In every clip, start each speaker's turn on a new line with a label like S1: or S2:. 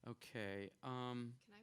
S1: Okay.
S2: Can I?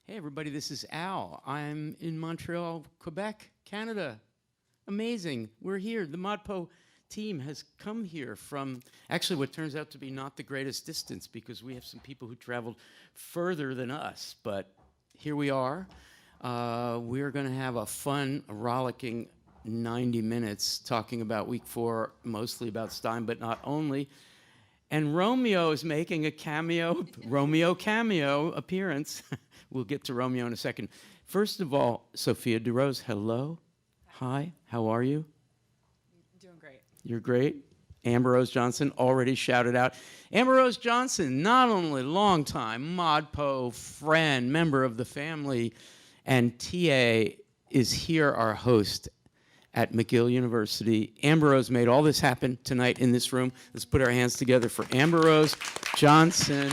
S1: Hey, everybody, this is Al. I'm in Montreal, Quebec, Canada. Amazing. We're here. The ModPo team has come here from actually what turns out to be not the greatest distance because we have some people who traveled further than us. But here we are. We're going to have a fun, rollicking 90 minutes talking about week 4, mostly about Stein, but not only. And Romeo is making a cameo, Romeo cameo appearance. We'll get to Romeo in a second. First of all, Sophia DeRose, hello. Hi, how are you?
S2: Doing great.
S1: You're great. Amber Rose Johnson already shouted out. Amber Rose Johnson, not only longtime ModPo friend, member of the family, and TA is here, our host at McGill University. Amber Rose made all this happen tonight in this room. Let's put our hands together for Amber Rose Johnson.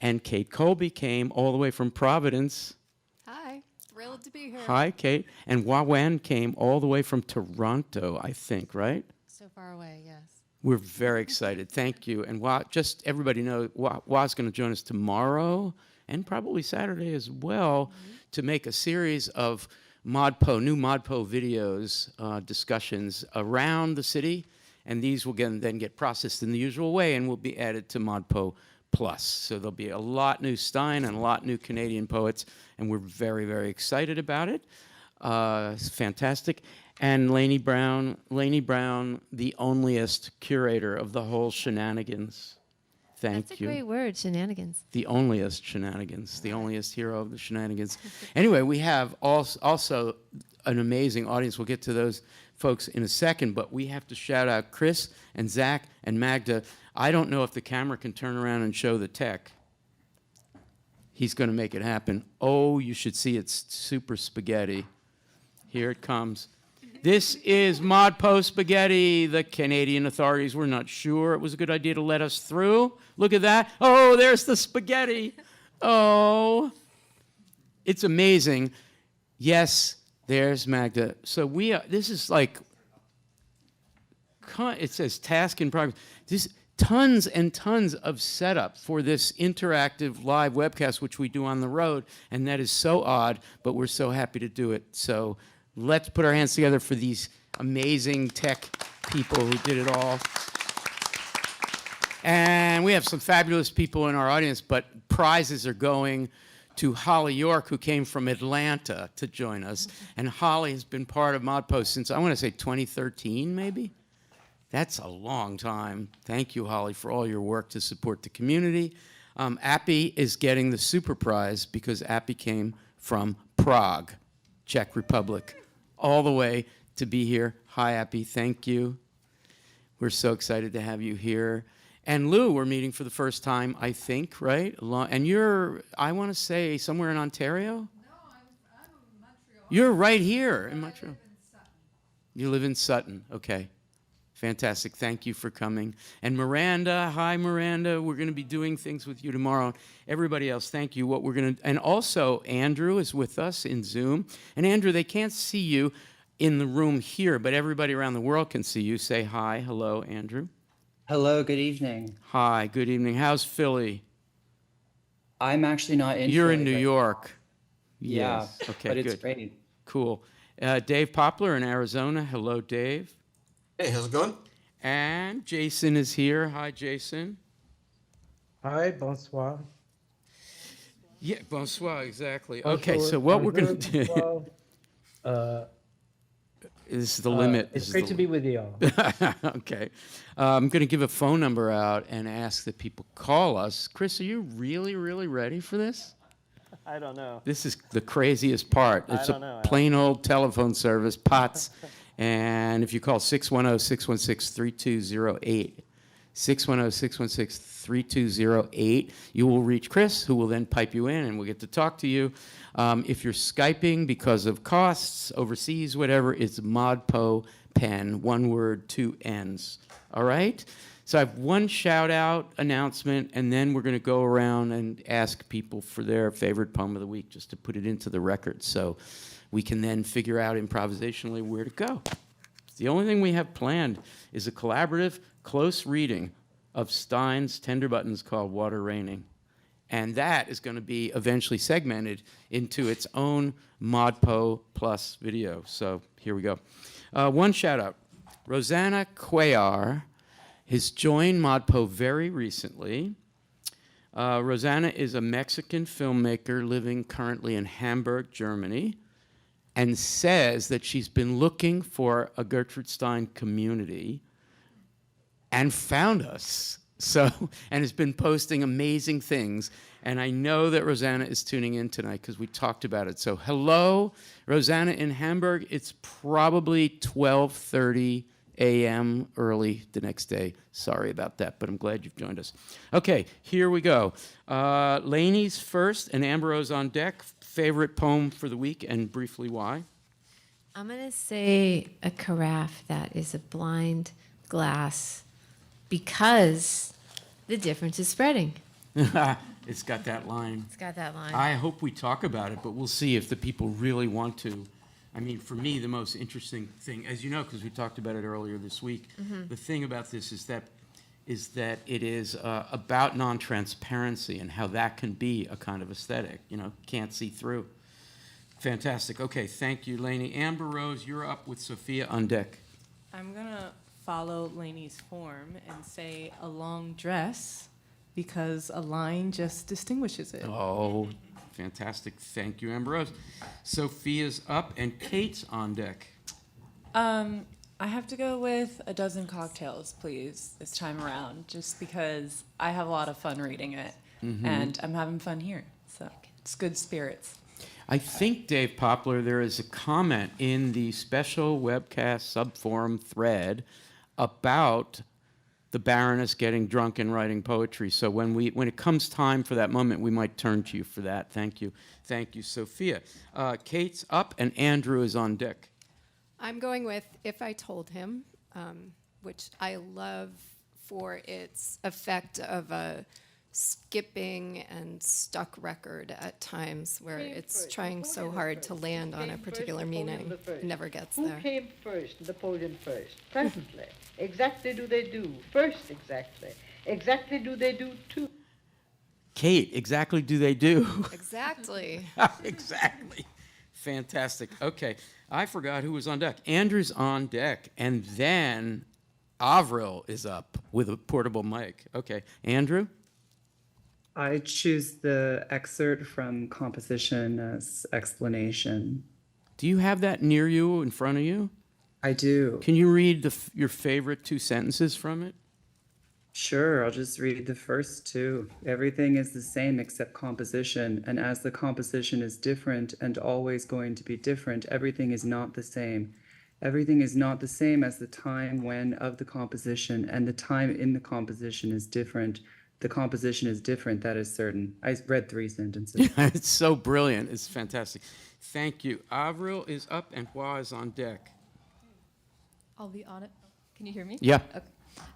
S1: And Kate Colby came all the way from Providence.
S2: Hi, thrilled to be here.
S1: Hi, Kate. And Wawan came all the way from Toronto, I think, right?
S2: So far away, yes.
S1: We're very excited. Thank you. And just everybody know, Wa's going to join us tomorrow and probably Saturday as well to make a series of new ModPo videos, discussions around the city. And these will then get processed in the usual way and will be added to ModPo Plus. So there'll be a lot new Stein and a lot new Canadian poets, and we're very, very excited about it. It's fantastic. And Lainey Brown, the onlyest curator of the whole shenanigans. Thank
S3: That's
S1: you.
S3: a great word, shenanigans.
S1: The onlyest shenanigans, the onlyest hero of the shenanigans. Anyway, we have also an amazing audience. We'll get to those folks in a second, but we have to shout out Chris and Zach and Magda. I don't know if the camera can turn around and show the tech. He's going to make it happen. Oh, you should see it's super spaghetti. Here it comes. This is ModPo spaghetti. The Canadian authorities were not sure it was a good idea to let us through. Look at that. Oh, there's the spaghetti. Oh, it's amazing. Yes, There's Magda. So this is like, it says task in progress. This tons and tons of setup for this interactive live webcast, which we do on the road, and that is so odd, but we're so happy to do it. So let's put our hands together for these amazing tech people who did it all. And we have some fabulous people in our audience, but prizes are going to Holly York, who came from Atlanta to join us. And Holly has been part of ModPost since, I want to say 2013, maybe? That's a long time. Thank you, Holly, for all your work to support the community. Appy is getting the super prize because Appy came from Prague, Czech Republic, all the way to be here. Hi, Appy, thank you. We're so excited to have you here. And Lou, we're meeting for the first time, I think, right? And you're, I want to say, somewhere in Ontario?
S3: No, I'm in Montreal.
S1: You're right here in
S3: I
S1: Montreal.
S3: live in Sutton.
S1: You live in Sutton, okay. Fantastic, thank you for coming. And Miranda, hi Miranda, we're gonna be doing things with you tomorrow. Everybody else, thank you. And also Andrew is with us in Zoom. And Andrew, they can't see you in the room here, but everybody around the world can see you. Say hi, hello, Andrew.
S4: Hello, good evening.
S1: Hi, good evening. How's Philly?
S4: I'm actually not in
S1: You're
S4: Philly,
S1: in New
S4: but-
S1: York.
S4: Yeah,
S1: Yes. Okay,
S4: but it's
S1: good.
S4: great.
S1: Cool. Dave Poplar in Arizona. Hello, Dave.
S5: Hey, how's it going?
S1: And Jason is here. Hi, Jason.
S6: Hi, bonsoir.
S1: Yeah, bonsoir, exactly.
S6: Bonjour,
S1: Okay, so what we're going to do,
S6: bonjour, bonsoir.
S1: this is the limit.
S6: It's great to be with you all.
S1: Okay. I'm going to give a phone number out and ask that people call us. Chris, are you really, really ready for this?
S7: I don't know.
S1: This is the craziest part. It's
S7: don't know,
S1: a plain old telephone service, POTS. And if you call 610-616-3208, 610-616-3208, you will reach Chris, who will then pipe you in, and we'll get to talk to you. If you're Skyping because of costs, overseas, whatever, it's ModPo Pen, one word, two N's. All right? So I have one shout-out announcement, and then we're going to go around and ask people for their favorite poem of the week, just to put it into the record. So we can then figure out improvisationally where to go. The only thing we have planned is a collaborative, close reading of Stein's Tender Buttons called Water Raining. And that is going to be eventually segmented into its own ModPo Plus video. So here we go. One shout out. Rosanna Cuellar has joined ModPo very recently. Rosanna is a Mexican filmmaker living currently in Hamburg, Germany, and says that she's been looking for a Gertrude Stein community and found us. So, and has been posting amazing things. And I know that Rosanna is tuning in tonight because we talked about it. So hello, Rosanna in Hamburg. It's probably 12:30 a.m. early the next day. Sorry about that, but I'm glad you've joined us. Okay, here we go. Lainey's first and Ambrose on deck. Favorite poem for the week and briefly why?
S8: I'm going to say a carafe that is a blind glass because the difference is spreading.
S1: It's got that line.
S8: It's got that line.
S1: I hope we talk about it, but we'll see if the people really want to. I mean, for me, the most interesting thing, as you know, because we talked about it earlier this week, the thing about this is that it is about non-transparency and how that can be a kind of aesthetic, you know, can't see through. Fantastic. Okay, thank you, Lainey. Amber Rose, you're up with Sophia on deck.
S9: I'm going to follow Lainey's form and say a long dress because a line just distinguishes it.
S1: Oh, fantastic. Thank you, Amber Rose. Sophia's up and Kate's on deck.
S2: I have to go with a dozen cocktails, please, this time around, just because I have a lot of fun reading it, and I'm having fun here. So it's good spirits.
S1: I think, Dave Poplar, there is a comment in the special webcast subforum thread about the Baroness getting drunk and writing poetry. So when it comes time for that moment, we might turn to you for that. Thank you. Thank you, Sophia. Kate's up and Andrew is on deck.
S10: I'm going with If I Told Him, which I love for its effect of a skipping and stuck record at times where it's trying so hard to land on a particular meaning. It never gets
S5: Who
S10: there.
S5: came first, Napoleon first? Presently. Exactly do they do? First, exactly. Exactly do they do two?
S1: Kate, exactly do they do?
S10: Exactly.
S1: Exactly. Fantastic. Okay, I forgot who was on deck. Andrew's on deck, and then Avril is up with a portable mic. Okay, Andrew?
S4: I choose the excerpt from composition as explanation.
S1: Do you have that near you, in front of you?
S4: I do.
S1: Can you read your favorite 2 sentences from it?
S4: Sure, I'll just read the first two. Everything is the same except composition, and as the composition is different and always going to be different, everything is not the same. Everything is not the same as the time when of the composition, and the time in the composition is different. The composition is different, that is certain. I read 3 sentences.
S1: It's so brilliant. It's fantastic. Thank you. Avril is up, and Hua is on deck.
S7: I'll be honest. Can you hear me?
S1: Yeah.
S7: Okay.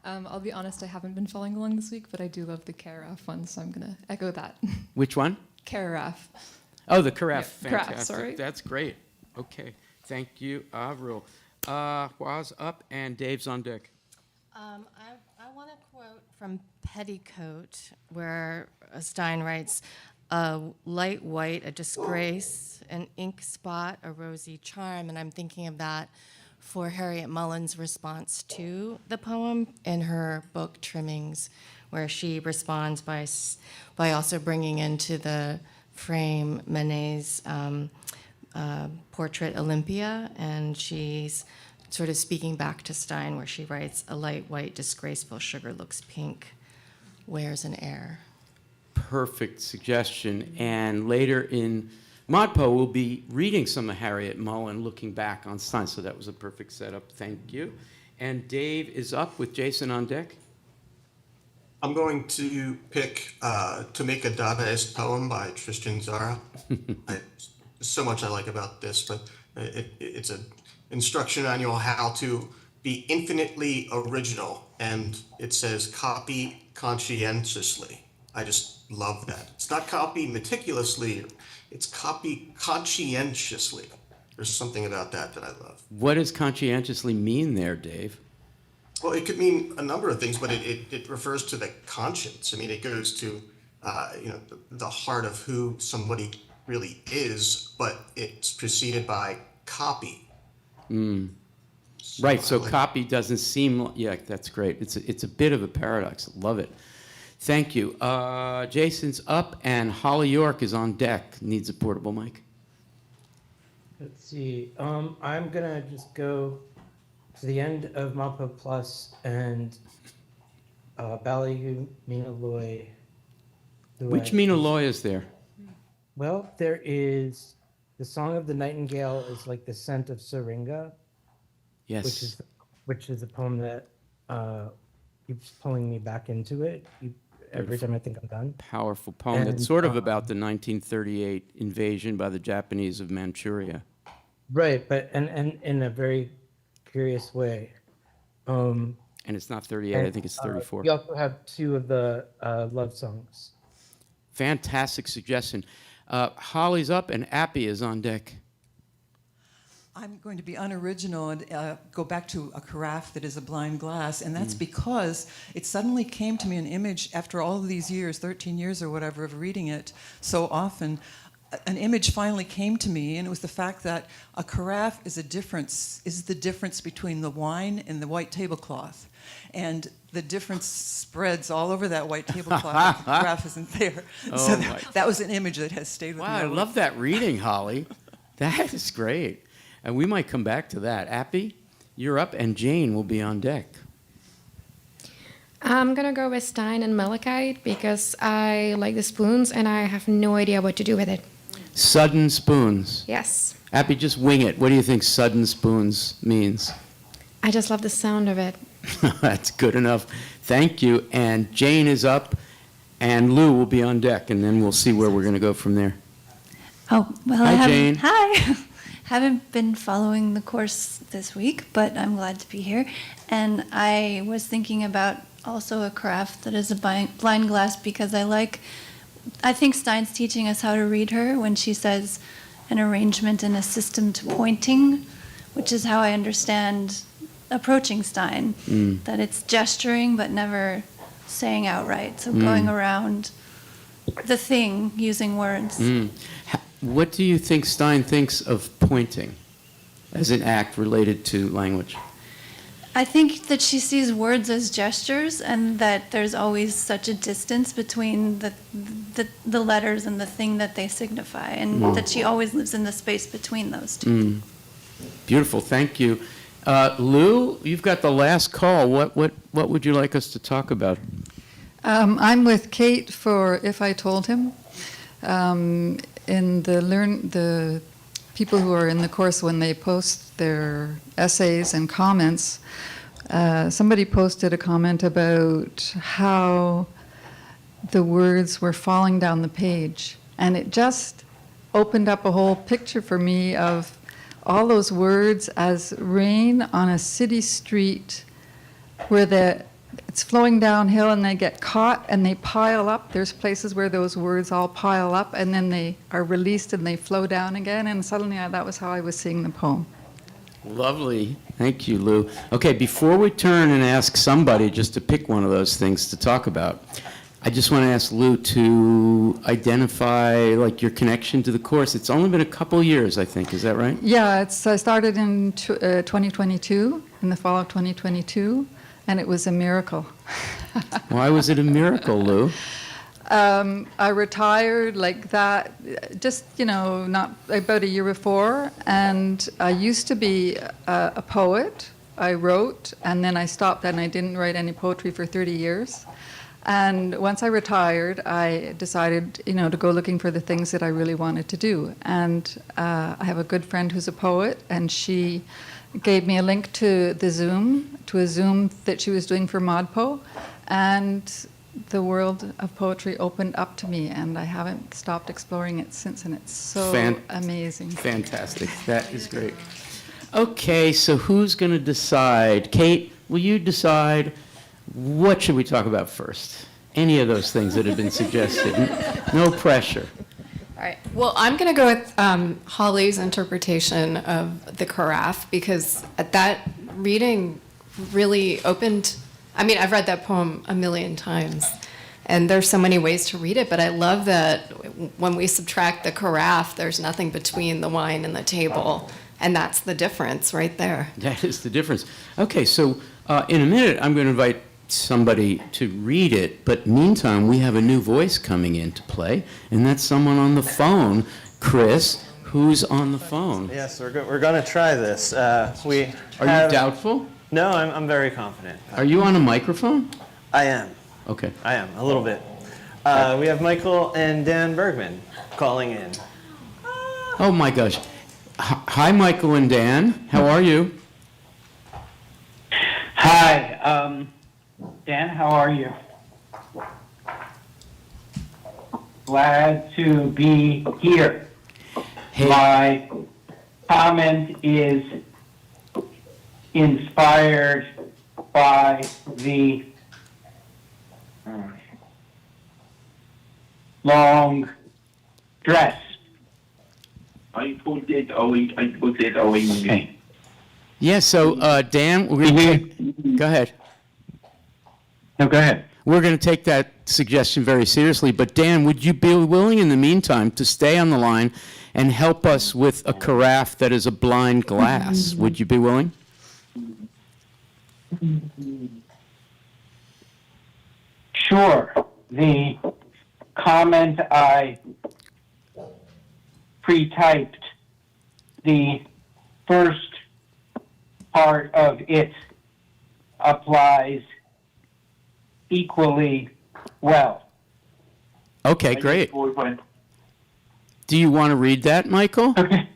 S7: I'll be honest, I haven't been following along this week, but I do love the Carafe one, so I'm going to echo that.
S1: Which one?
S7: Carafe.
S1: Oh, the Carafe.
S7: Yeah, Carafe,
S1: Fantastic.
S7: sorry.
S1: That's great. Okay. Thank you, Avril. Hua's up, and Dave's on deck.
S11: I want to quote from Petticoat, where Stein writes, "A light white, a disgrace, an ink spot, a rosy charm," and I'm thinking of that for Harriet Mullen's response to the poem in her book Trimmings, where she responds by also bringing into the frame Manet's portrait Olympia, and she's sort of speaking back to Stein, where she writes, "A light white, disgraceful sugar looks pink, wears an air."
S1: Perfect suggestion. And later in Modpo, we'll be reading some of Harriet Mullen, looking back on Stein. So that was a perfect setup. Thank you. And Dave is up with Jason on deck.
S12: I'm going to pick To Make a Dadaist Poem by Tristan Tzara. So much I like about this, but it's an instruction manual how to be infinitely original. And it says copy conscientiously. I just love that. It's not copy meticulously, it's copy conscientiously. There's something about that I love.
S1: What does conscientiously mean there, Dave?
S12: Well, it could mean a number of things, but it refers to the conscience. I mean, it goes to the heart of who somebody really is, but it's preceded by copy.
S1: Right, so copy doesn't seem, yeah, that's great. It's a bit of a paradox. Love it. Thank you. Jason's up, and Holly York is on deck. Needs a portable mic.
S6: Let's see. I'm gonna just go to the end of Mapa Plus and Ballyhoo Mina Loy.
S1: Which Mina Loy is there?
S6: Well, there is the Song of the Nightingale is like the scent of Syringa.
S1: Yes.
S6: Which is a poem that keeps pulling me back into it every time I think I'm done.
S1: Powerful poem that's sort of about the 1938 invasion by the Japanese of Manchuria.
S6: Right, but and in a very curious way.
S1: And it's not 38, I think it's 34.
S6: We also have 2 of the love songs.
S1: Fantastic suggestion. Holly's up, and Appy is on deck.
S13: I'm going to be unoriginal and go back to a carafe that is a blind glass, and that's because it suddenly came to me an image after all of these years, 13 years or whatever, of reading it so often. An image finally came to me, and it was the fact that a carafe is the difference between the wine and the white tablecloth. And the difference spreads all over that white tablecloth. The carafe isn't there.
S1: Oh,
S13: so that was an image that has stayed with me.
S1: Wow, I love that reading, Holly. That is great. And we might come back to that. Appy, you're up, and Jane will be on deck.
S8: I'm going to go with Stein and Malachite because I like the spoons and I have no idea what to do with it.
S1: Sudden spoons.
S8: Yes.
S1: Appy, just wing it. What do you think sudden spoons means?
S8: I just love the sound of it.
S1: That's good enough. Thank you. And Jane is up, and Lou will be on deck, and then we'll see where we're going to go from there.
S14: Oh, well,
S1: Hi, Jane.
S14: Hi. Haven't been following the course this week, but I'm glad to be here. And I was thinking about also a carafe that is a blind glass because I think Stein's teaching us how to read her when she says an arrangement and a system to pointing, which is how I understand approaching Stein, that it's gesturing but never saying outright. So going around the thing using words.
S1: What do you think Stein thinks of pointing as an act related to language?
S14: I think that she sees words as gestures and that there's always such a distance between the letters and the thing that they signify, and that she always lives in the space between those two.
S1: Beautiful, thank you. Lou, you've got the last call. What would you like us to talk about?
S15: I'm with Kate for If I Told Him. In the people who are in the course, when they post their essays and comments, somebody posted a comment about how the words were falling down the page, and it just opened up a whole picture for me of all those words as rain on a city street where it's flowing downhill and they get caught and they pile up. There's places where those words all pile up and then they are released and they flow down again, and suddenly that was how I was seeing the poem.
S1: Lovely. Thank you, Lou. Okay, before we turn and ask somebody just to pick one of those things to talk about, I just want to ask Lou to identify your connection to the course. It's only been a couple years, I think. Is that right?
S15: Yeah, I started in 2022, in the fall of 2022, and it was a miracle.
S1: Why was it a miracle, Lou?
S15: I retired like that, just, not about a year before, and I used to be a poet. I wrote, and then I stopped, and I didn't write any poetry for 30 years. And once I retired, I decided, to go looking for the things that I really wanted to do. And I have a good friend who's a poet, and she gave me a link to a Zoom that she was doing for ModPo, and the world of poetry opened up to me, and I haven't stopped exploring it since, and it's so amazing.
S1: Fantastic. That is great. Okay, so who's going to decide? Kate, will you decide what should we talk about first? Any of those things that have been suggested. No pressure.
S10: All right. Well, I'm going to go with Holly's interpretation of the Carafe, because that reading really opened. I mean, I've read that poem a million times, and there's so many ways to read it, but I love that when we subtract the Carafe, there's nothing between the wine and the table, and that's the difference right there.
S1: That is the difference. Okay, so in a minute, I'm going to invite somebody to read it, but meantime, we have a new voice coming into play, and that's someone on the phone. Chris, who's on the phone?
S16: Yes, we're going to try this. Are
S1: you doubtful?
S16: No, I'm very confident.
S1: Are you on a microphone?
S16: I am.
S1: Okay.
S16: I am, a little bit. We have Michael and Dan Bergman calling in.
S1: Oh my gosh. Hi, Michael and Dan. How are you?
S17: Hi, Dan, how are you? Glad to be here.
S1: Hey.
S17: My comment is inspired by the long dress.
S18: I put it away.
S17: Okay.
S1: Yeah, so Dan, we're gonna go ahead.
S17: No, go ahead.
S1: We're going to take that suggestion very seriously, but Dan, would you be willing in the meantime to stay on the line and help us with a carafe that is a blind glass? Would you be willing?
S17: Sure. The comment I pre-typed, the first part of it applies equally well.
S1: Okay, great. Do you want to read that, Michael?
S17: Okay.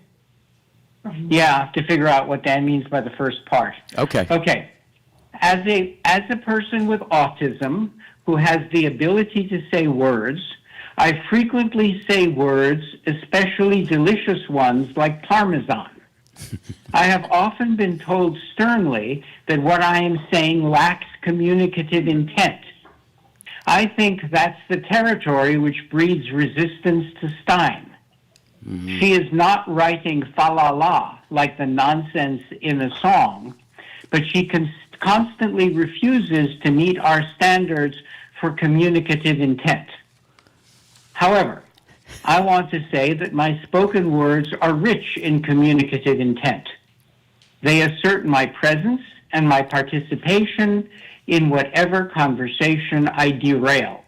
S17: Yeah, to figure out what that means by the first part.
S1: Okay.
S17: Okay. As a person with autism who has the ability to say words, I frequently say words, especially delicious ones like Parmesan. I have often been told sternly that what I am saying lacks communicative intent. I think that's the territory which breeds resistance to Stein. She is not writing fa-la-la like the nonsense in a song, but she constantly refuses to meet our standards for communicative intent. However, I want to say that my spoken words are rich in communicative intent. They assert my presence and my participation in whatever conversation I derail.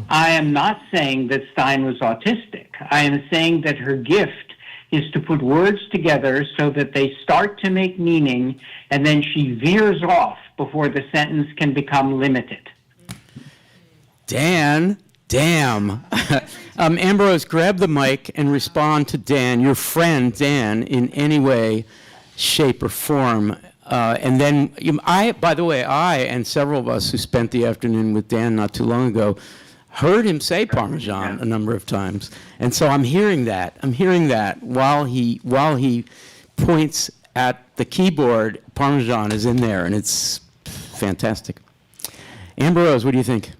S17: I am not saying that Stein was autistic. I am saying that her gift is to put words together so that they start to make meaning, and then she veers off before the sentence can become limited.
S1: Dan, damn. Ambrose, grab the mic and respond to Dan, your friend Dan, in any way, shape, or form. And then, by the way, I and several of us who spent the afternoon with Dan not too long ago heard him say Parmesan a number of times. And so I'm hearing that. While he points at the keyboard, Parmesan is in there, and it's fantastic. Ambrose, what do you think?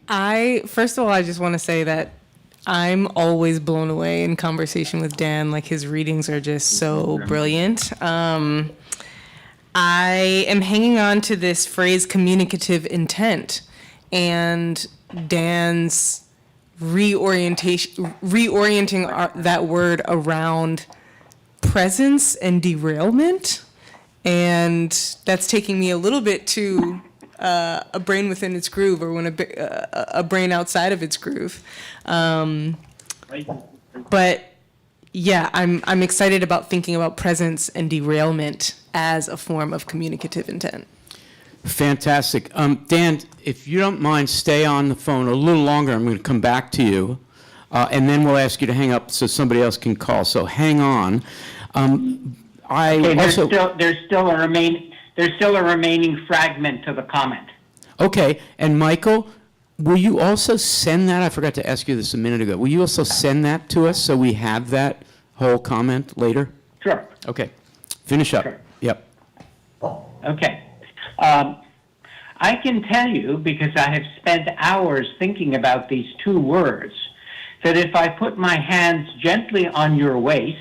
S9: First of all, I just want to say that I'm always blown away in conversation with Dan. Like, his readings are just so brilliant. I am hanging on to this phrase, communicative intent, and Dan's reorienting that word around presence and derailment. And that's taking me a little bit to a brain within its groove, or when a brain outside of its groove. But yeah, I'm excited about thinking about presence and derailment as a form of communicative intent.
S1: Fantastic. Dan, if you don't mind, stay on the phone a little longer. I'm going to come back to you, and then we'll ask you to hang up so somebody else can call. So hang on.
S17: There's still a remaining fragment to the comment.
S1: Okay, and Michael, will you also send that? I forgot to ask you this a minute ago. Will you also send that to us so we have that whole comment later?
S17: Sure.
S1: Okay. Finish up.
S17: Sure.
S1: Yep.
S17: Okay. I can tell you, because I have spent hours thinking about these two words, that if I put my hands gently on your waist,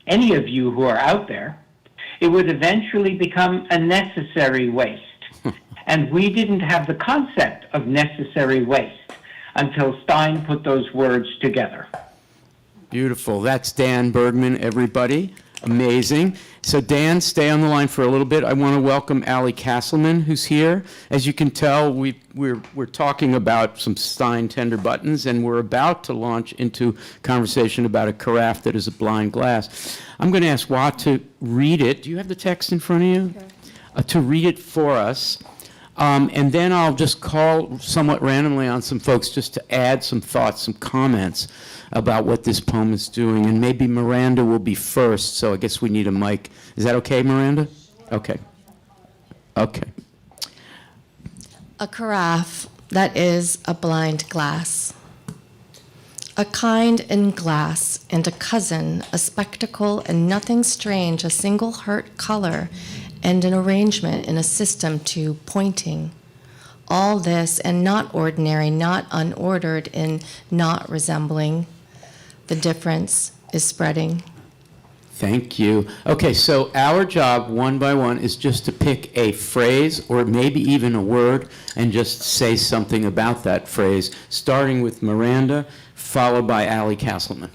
S17: any of you who are out there, it would eventually become a necessary waste. And we didn't have the concept of necessary waste until Stein put those words together.
S1: Beautiful. That's Dan Bergman, everybody. Amazing. So Dan, stay on the line for a little bit. I want to welcome Allie Castleman, who's here. As you can tell, we're talking about some Stein tender buttons, and we're about to launch into conversation about a carafe that is a blind glass. I'm going to ask Watt to read it. Do you have the text in front of you? Okay. To read it for us. And then I'll just call somewhat randomly on some folks just to add some thoughts, some comments about what this poem is doing. And maybe Miranda will be first, so I guess we need a mic. Is that okay, Miranda? Okay. Okay.
S11: A carafe that is a blind glass. A kind in glass and a cousin, a spectacle and nothing strange, a single hurt color and an arrangement in a system to pointing. All this and not ordinary, not unordered in not resembling. The difference is spreading.
S1: Thank you. Okay, so our job, one by one, is just to pick a phrase or maybe even a word and just say something about that phrase, starting with Miranda, followed by Allie Castleman.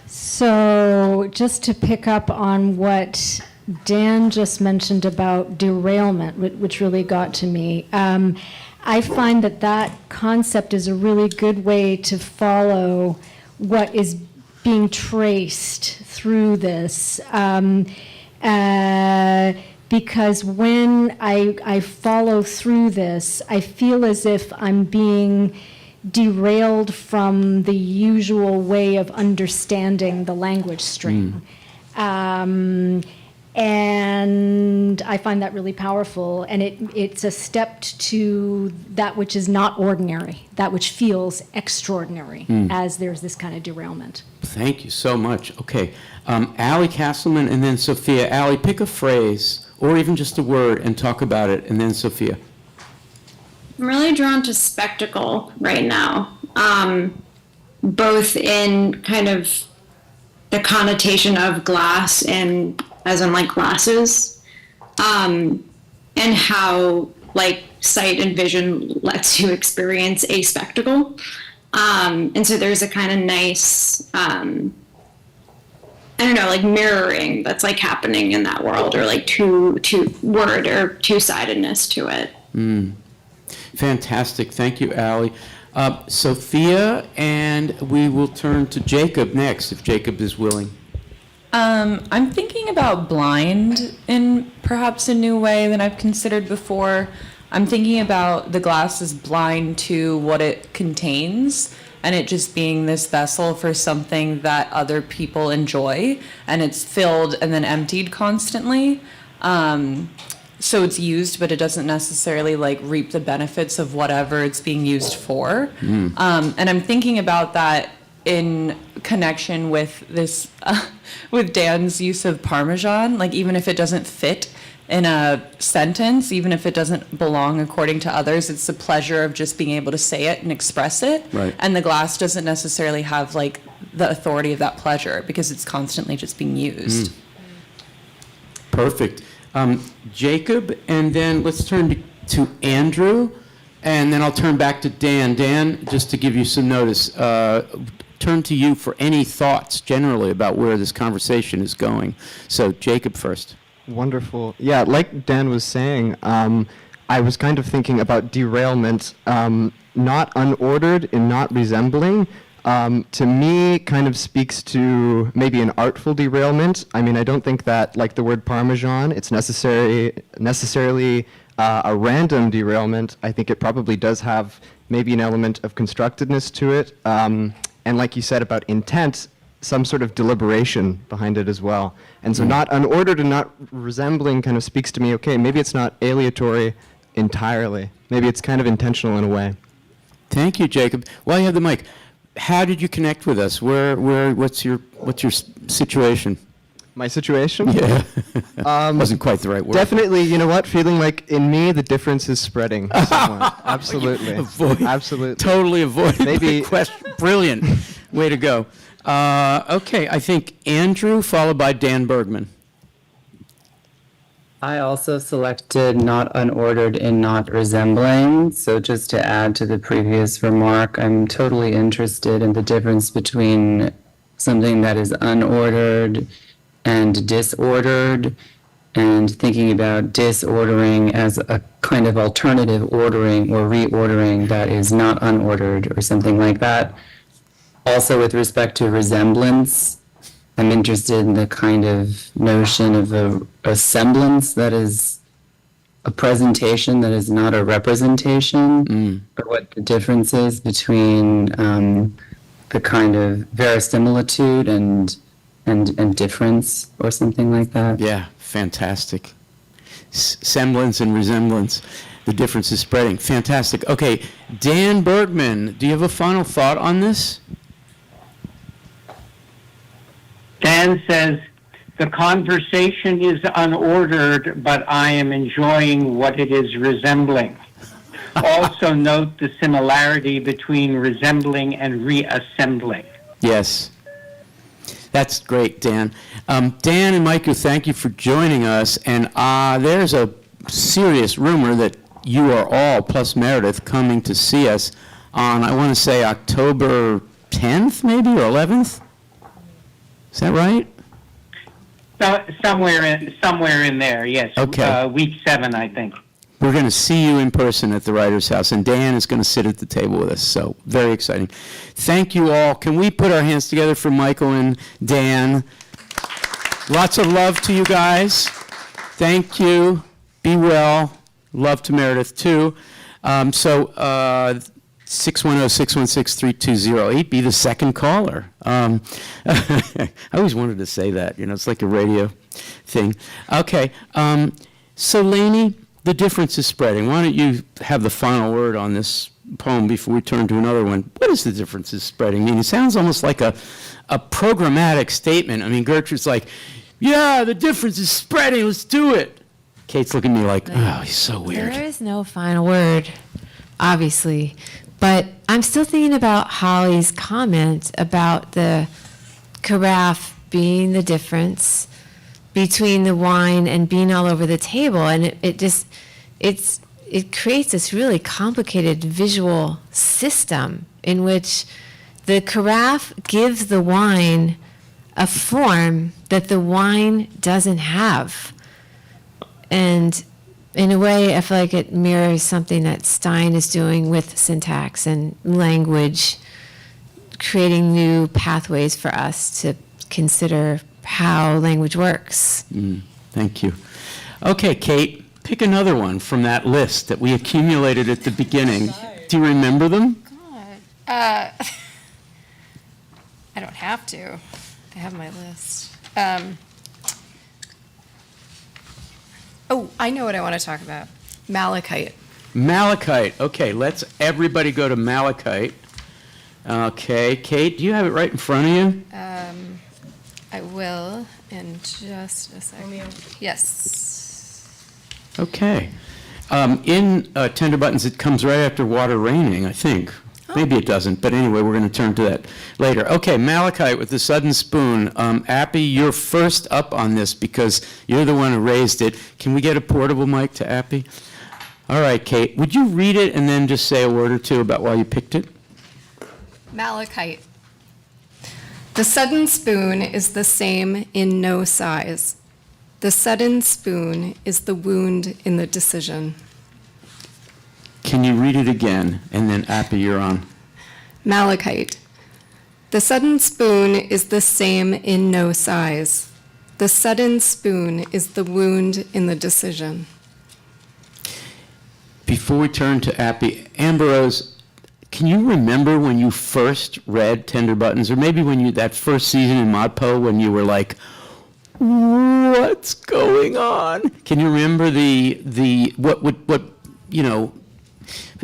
S19: So just to pick up on what Dan just mentioned about derailment, which really got to me, I find that concept is a really good way to follow what is being traced through this. Because when I follow through this, I feel as if I'm being derailed from the usual way of understanding the language stream. And I find that really powerful, and it's a step to that which is not ordinary, that which feels extraordinary as there's this kind of derailment.
S1: Thank you so much. Okay, Allie Castleman and then Sophia. Allie, pick a phrase or even just a word, and talk about it. And then Sophia.
S20: I'm really drawn to spectacle right now, both in kind of the connotation of glass and as in like glasses, and how like sight and vision lets you experience a spectacle. And so there's a kind of nice, I don't know, like mirroring that's like happening in that world, or like two word or two-sidedness to it.
S1: Fantastic. Thank you, Allie. Sophia, and we will turn to Jacob next, if Jacob is willing.
S2: I'm thinking about blind in perhaps a new way than I've considered before. I'm thinking about the glass as blind to what it contains, and it just being this vessel for something that other people enjoy, and it's filled and then emptied constantly. So it's used, but it doesn't necessarily like reap the benefits of whatever it's being used for. And I'm thinking about that in connection with this, with Dan's use of Parmesan. Like even if it doesn't fit in a sentence, even if it doesn't belong according to others, it's the pleasure of just being able to say it and express it.
S1: Right.
S2: And the glass doesn't necessarily have like the authority of that pleasure because it's constantly just being used.
S1: Perfect. Jacob, and then let's turn to Andrew, and then I'll turn back to Dan. Dan, just to give you some notice, turn to you for any thoughts generally about where this conversation is going. So Jacob first.
S16: Wonderful. Yeah, like Dan was saying, I was kind of thinking about derailment, not unordered and not resembling. To me, kind of speaks to maybe an artful derailment. I mean, I don't think that, like the word Parmesan, it's necessarily a random derailment. I think it probably does have maybe an element of constructedness to it. And like you said about intent, some sort of deliberation behind it as well. And so not unordered and not resembling kind of speaks to me, okay, maybe it's not aleatory entirely. Maybe it's kind of intentional in a way.
S1: Thank you, Jacob. While you have the mic, how did you connect with us? What's your situation?
S16: My situation?
S1: Yeah. Wasn't quite the right word.
S16: Definitely, you know what? Feeling like in me the difference is spreading somewhat. Absolutely. Absolutely.
S1: Totally avoided
S16: Maybe
S1: the question. Brilliant. Way to go. Okay, I think Andrew, followed by Dan Bergman.
S4: I also selected not unordered and not resembling. So just to add to the previous remark, I'm totally interested in the difference between something that is unordered and disordered, and thinking about disordering as a kind of alternative ordering or reordering that is not unordered or something like that. Also with respect to resemblance, I'm interested in the kind of notion of a semblance that is a presentation that is not a representation, or what the difference is between the kind of verisimilitude and difference or something like that.
S1: Yeah, fantastic. Semblance and resemblance. The difference is spreading. Fantastic. Okay, Dan Bergman, do you have a final thought on this?
S17: Dan says, the conversation is unordered, but I am enjoying what it is resembling. Also note the similarity between resembling and reassembling.
S1: Yes. That's great, Dan. Dan and Michael, thank you for joining us. And there's a serious rumor that you are all, plus Meredith, coming to see us on, I want to say, October 10th, maybe, or 11th? Is that right?
S17: Somewhere in there, yes.
S1: Okay.
S17: Week 7, I think.
S1: We're going to see you in person at the Writers' House, and Dan is going to sit at the table with us, so very exciting. Thank you all. Can we put our hands together for Michael and Dan? Lots of love to you guys. Thank you. Be well. Love to Meredith, too. 610-616-3208. Be the second caller. I always wanted to say that. You know, it's like a radio thing. Okay. So, Lainey, the difference is spreading. Why don't you have the final word on this poem before we turn to another one? What is the difference is spreading? I mean, it sounds almost like a programmatic statement. I mean, Gertrude's like, yeah, the difference is spreading. Let's do it. Kate's looking at me like, oh, he's so weird.
S8: There is no final word, obviously. But I'm still thinking about Holly's comment about the carafe being the difference between the wine and being all over the table. And it creates this really complicated visual system in which the carafe gives the wine a form that the wine doesn't have. And in a way, I feel like it mirrors something that Stein is doing with syntax and language, creating new pathways for us to consider how language works.
S1: Thank you. Okay, Kate, pick another one from that list that we accumulated at the beginning. Do you remember them?
S10: I don't have to. I have my list. Oh, I know what I want to talk about. Malachite.
S1: Malachite. Okay, let's everybody go to Malachite. Okay, Kate, do you have it right in front of you?
S10: I will in just a second. Yes.
S1: Okay. In Tender Buttons, it comes right after Water Raining, I think. Maybe it doesn't, but anyway, we're going to turn to that later. Okay, Malachite with the sudden spoon. Appy, you're first up on this because you're the one who raised it. Can we get a portable mic to Appy? All right, Kate, would you read it and then just say a word or two about why you picked it?
S10: Malachite. The sudden spoon is the same in no size. The sudden spoon is the wound in the decision.
S1: Can you read it again? And then Appy, you're on.
S10: Malachite. The sudden spoon is the same in no size. The sudden spoon is the wound in the decision.
S1: Before we turn to Appy, Ambrose, can you remember when you first read Tender Buttons, or maybe when you that first season in ModPo when you were like, what's going on? Can you remember what you know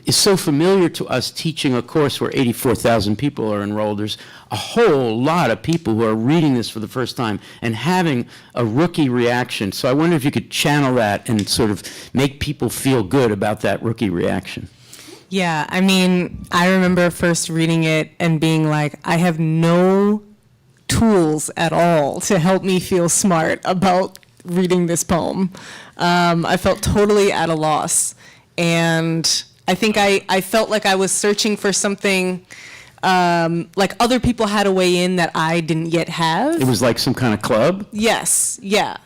S1: is so familiar to us teaching a course where 84,000 people are enrolled? There's a whole lot of people who are reading this for the first time and having a rookie reaction. So I wonder if you could channel that and sort of make people feel good about that rookie reaction.
S9: Yeah, I mean, I remember first reading it and being like, I have no tools at all to help me feel smart about reading this poem. I felt totally at a loss. And I think I felt like I was searching for something like other people had a way in that I didn't yet have.
S1: It was like some kind of club?
S9: Yes, yeah.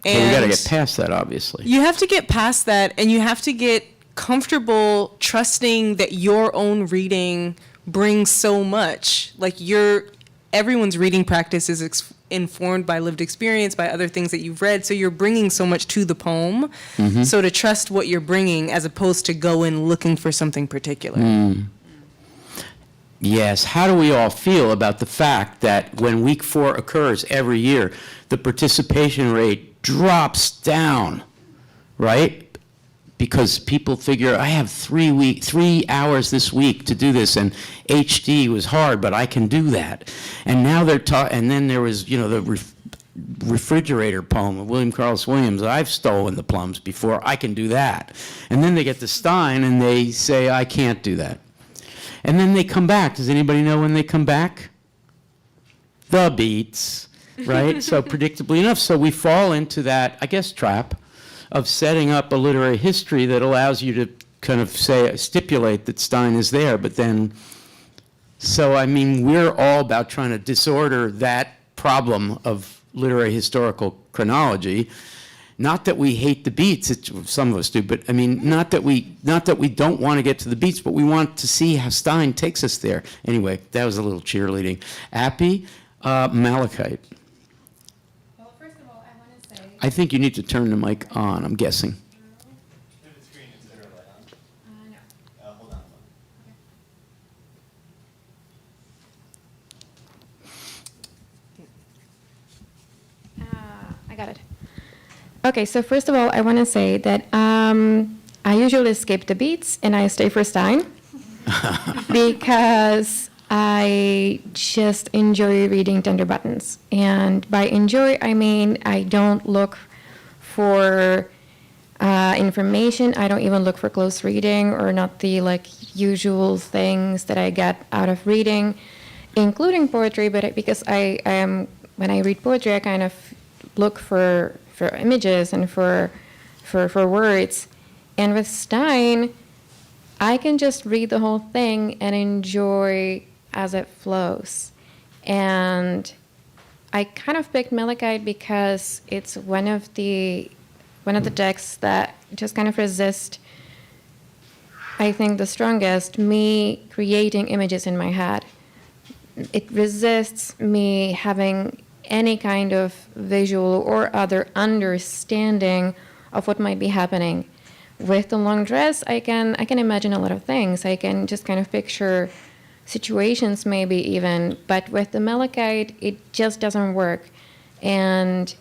S1: And you got to get past that, obviously.
S9: You have to get past that, and you have to get comfortable trusting that your own reading brings so much. Like everyone's reading practice is informed by lived experience, by other things that you've read, so you're bringing so much to the poem. Mm-hmm. So to trust what you're bringing as opposed to go in looking for something particular.
S1: Yes, how do we all feel about the fact that when week 4 occurs every year, the participation rate drops down, right? Because people figure, I have 3 hours this week to do this, and HD was hard, but I can do that. And now they're and then there was, the refrigerator poem of William Carlos Williams. I've stolen the plums before, I can do that. And then they get to Stein and they say, I can't do that. And then they come back. Does anybody know when they come back? The beats, right? So predictably enough, so we fall into that, I guess, trap of setting up a literary history that allows you to kind of stipulate that Stein is there, but then, so I mean, we're all about trying to disorder that problem of literary historical chronology. Not that we hate the beats, some of us do, but I mean, not that we don't want to get to the beats, but we want to see how Stein takes us there. Anyway, that was a little cheerleading. Appy, Malachite. I think you need to turn the mic on, I'm guessing.
S21: I got it. Okay, so first of all, I want to say that I usually skip the beats and I stay for Stein because I just enjoy reading Tender Buttons. And by enjoy, I mean I don't look for information. I don't even look for close reading or not the like usual things that I get out of reading, including poetry. But because I am, when I read poetry, I kind of look for images and for words. And with Stein, I can just read the whole thing and enjoy as it flows. And I kind of picked Malachite because it's one of the texts that just kind of resist, I think, the strongest, me creating images in my head. It resists me having any kind of visual or other understanding of what might be happening. With the long dress, I can imagine a lot of things. I can just kind of picture situations maybe even, but with the Malachite, it just doesn't work. And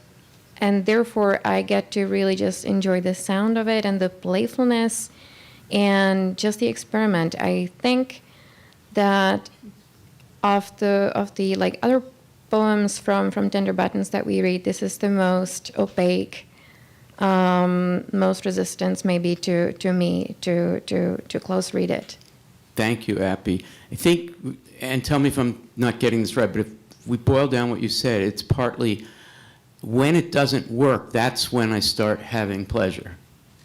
S21: therefore, I get to really just enjoy the sound of it and the playfulness and just the experiment. I think that of the like other poems from Tender Buttons that we read, this is the most opaque, most resistance maybe to me to close read it.
S1: Thank you, Appy. I think, and tell me if I'm not getting this right, but if we boil down what you said, it's partly when it doesn't work, that's when I start having pleasure,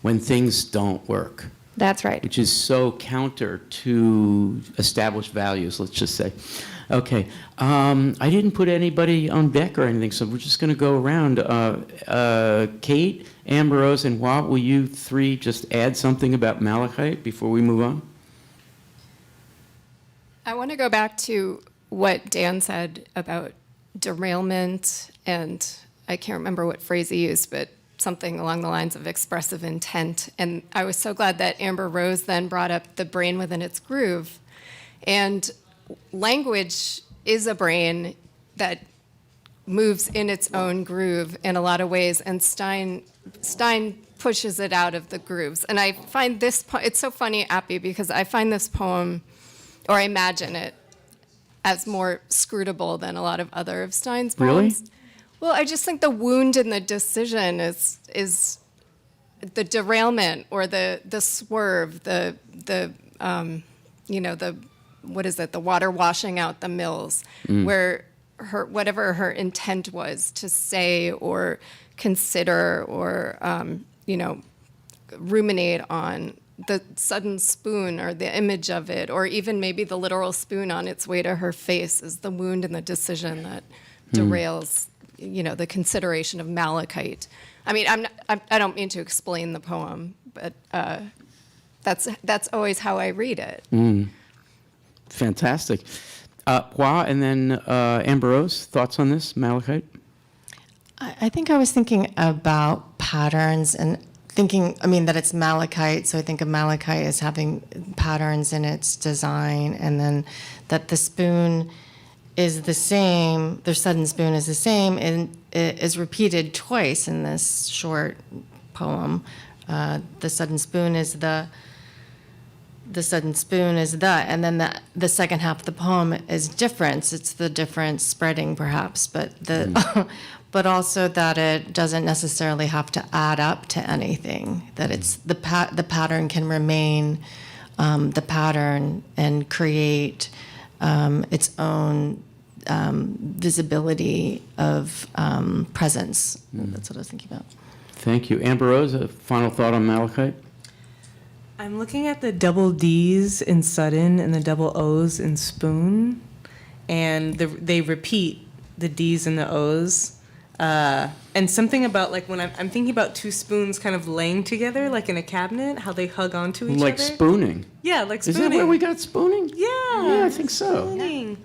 S1: when things don't work.
S21: That's right.
S1: Which is so counter to established values, let's just say. Okay, I didn't put anybody on deck or anything, so we're just going to go around. Kate, Ambrose, and Watt, will you three just add something about Malachite before we move on?
S10: I want to go back to what Dan said about derailment, and I can't remember what phrase he used, but something along the lines of expressive intent. And I was so glad that Amber Rose then brought up the brain within its groove. And language is a brain that moves in its own groove in a lot of ways, and Stein pushes it out of the grooves. And I find this, it's so funny, Appy, because I find this poem, or I imagine it, as more scrutable than a lot of other of Stein's poems.
S1: Really?
S10: Well, I just think the wound in the decision is the derailment or the swerve, the what is it, the water washing out the mills, where whatever her intent was to say or consider or ruminate on, the sudden spoon or the image of it, or even maybe the literal spoon on its way to her face, is the wound in the decision that derails, the consideration of Malachite. I mean, I don't mean to explain the poem, but that's always how I read it.
S1: Fantastic. Hua, and then Amber Rose, thoughts on this, Malachite?
S11: I think I was thinking about patterns and thinking, that it's Malachite, so I think of Malachite as having patterns in its design, and then that the spoon is the same, the sudden spoon is the same, and it is repeated twice in this short poem. The sudden spoon is the sudden spoon is and then the second half of the poem is difference. It's the difference spreading, perhaps, but but also that it doesn't necessarily have to add up to anything. That it's the pattern can remain the pattern and create its own visibility of presence. That's what I was thinking about.
S1: Thank you. Amber Rose, a final thought on Malachite?
S9: I'm looking at the double D's in sudden and the double O's in spoon, and they repeat the D's and the O's. And something about, like, when I'm thinking about two spoons kind of laying together, like in a cabinet, how they hug onto each other.
S1: Like spooning.
S9: Yeah, like spooning.
S1: Is that where we got spooning?
S9: Yeah.
S1: Yeah, I think so.
S9: Spooning.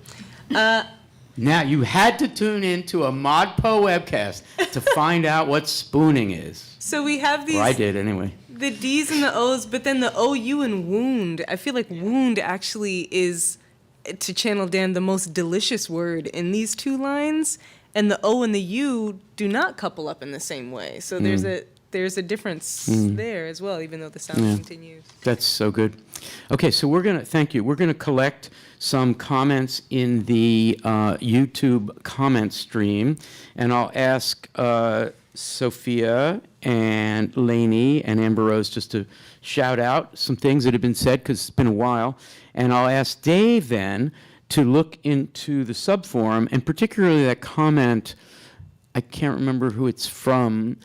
S1: Now, you had to tune in to a ModPo webcast to find out what spooning is.
S9: So we have these...
S1: Or I did, anyway.
S9: The D's and the O's, but then the OU in wound. I feel like wound actually is, to channel Dan, the most delicious word in these two lines. And the O and the U do not couple up in the same way. So there's a difference there as well, even though the sound continues.
S1: That's so good. Okay, so thank you. We're going to collect some comments in the YouTube comment stream, and I'll ask Sophia and Lainey and Amber Rose just to shout out some things that have been said because it's been a while. And I'll ask Dave then to look into the subforum and particularly that comment, I can't remember who it's from,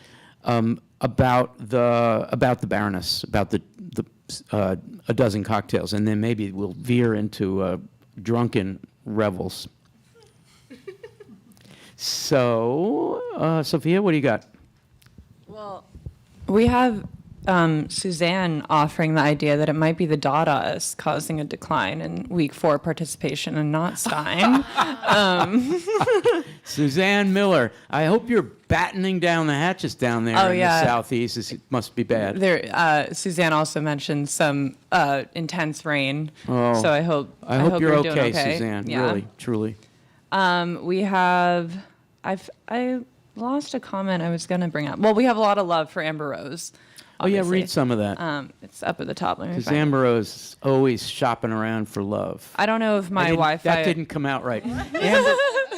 S1: about the Baroness, about the a dozen cocktails, and then maybe we'll veer into drunken revels. So, Sophia, what do you got?
S2: Well, we have Suzanne offering the idea that it might be the Dadaist causing a decline in week 4 participation and not Stein.
S1: Suzanne Miller, I hope you're battening down the hatches down there in the southeast. It must be bad.
S2: Suzanne also mentioned some intense rain.
S1: Oh,
S2: so I hope
S1: you're
S2: doing
S1: okay, Suzanne.
S2: Yeah.
S1: Really, truly.
S2: We have, I lost a comment I was going to bring up. Well, we have a lot of love for Amber Rose.
S1: Obviously.
S2: Obviously.
S1: Oh, yeah, read some of that.
S2: It's up at the top. Let me
S1: Because
S2: find it.
S1: Amber Rose is always shopping around for love.
S2: I don't know if my Wi-Fi...
S1: That didn't come out right.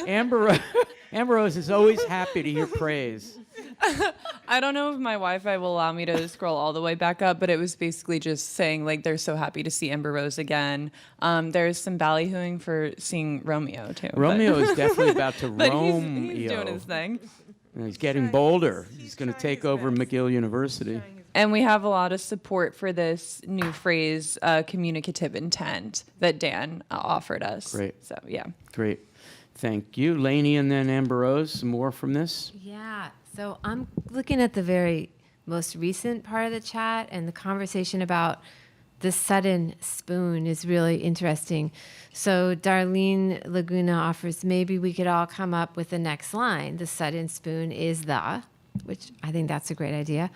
S1: Amber Rose is always happy to hear praise.
S2: I don't know if my Wi-Fi will allow me to scroll all the way back up, but it was basically just saying, like, they're so happy to see Amber Rose again. There's some ballyhooing for seeing Romeo, too.
S1: Romeo is definitely about to roam.
S2: He's doing his thing.
S1: And he's getting bolder. He's going to take over McGill University.
S2: And we have a lot of support for this new phrase, communicative intent, that Dan offered us.
S1: Great.
S2: So, yeah.
S1: Great. Thank you. Lainey and then Amber Rose, some more from this?
S8: Yeah. So I'm looking at the very most recent part of the chat, and the conversation about the sudden spoon is really interesting. So Darlene Laguna offers, maybe we could all come up with the next line. The sudden spoon is the, which I think that's a great idea.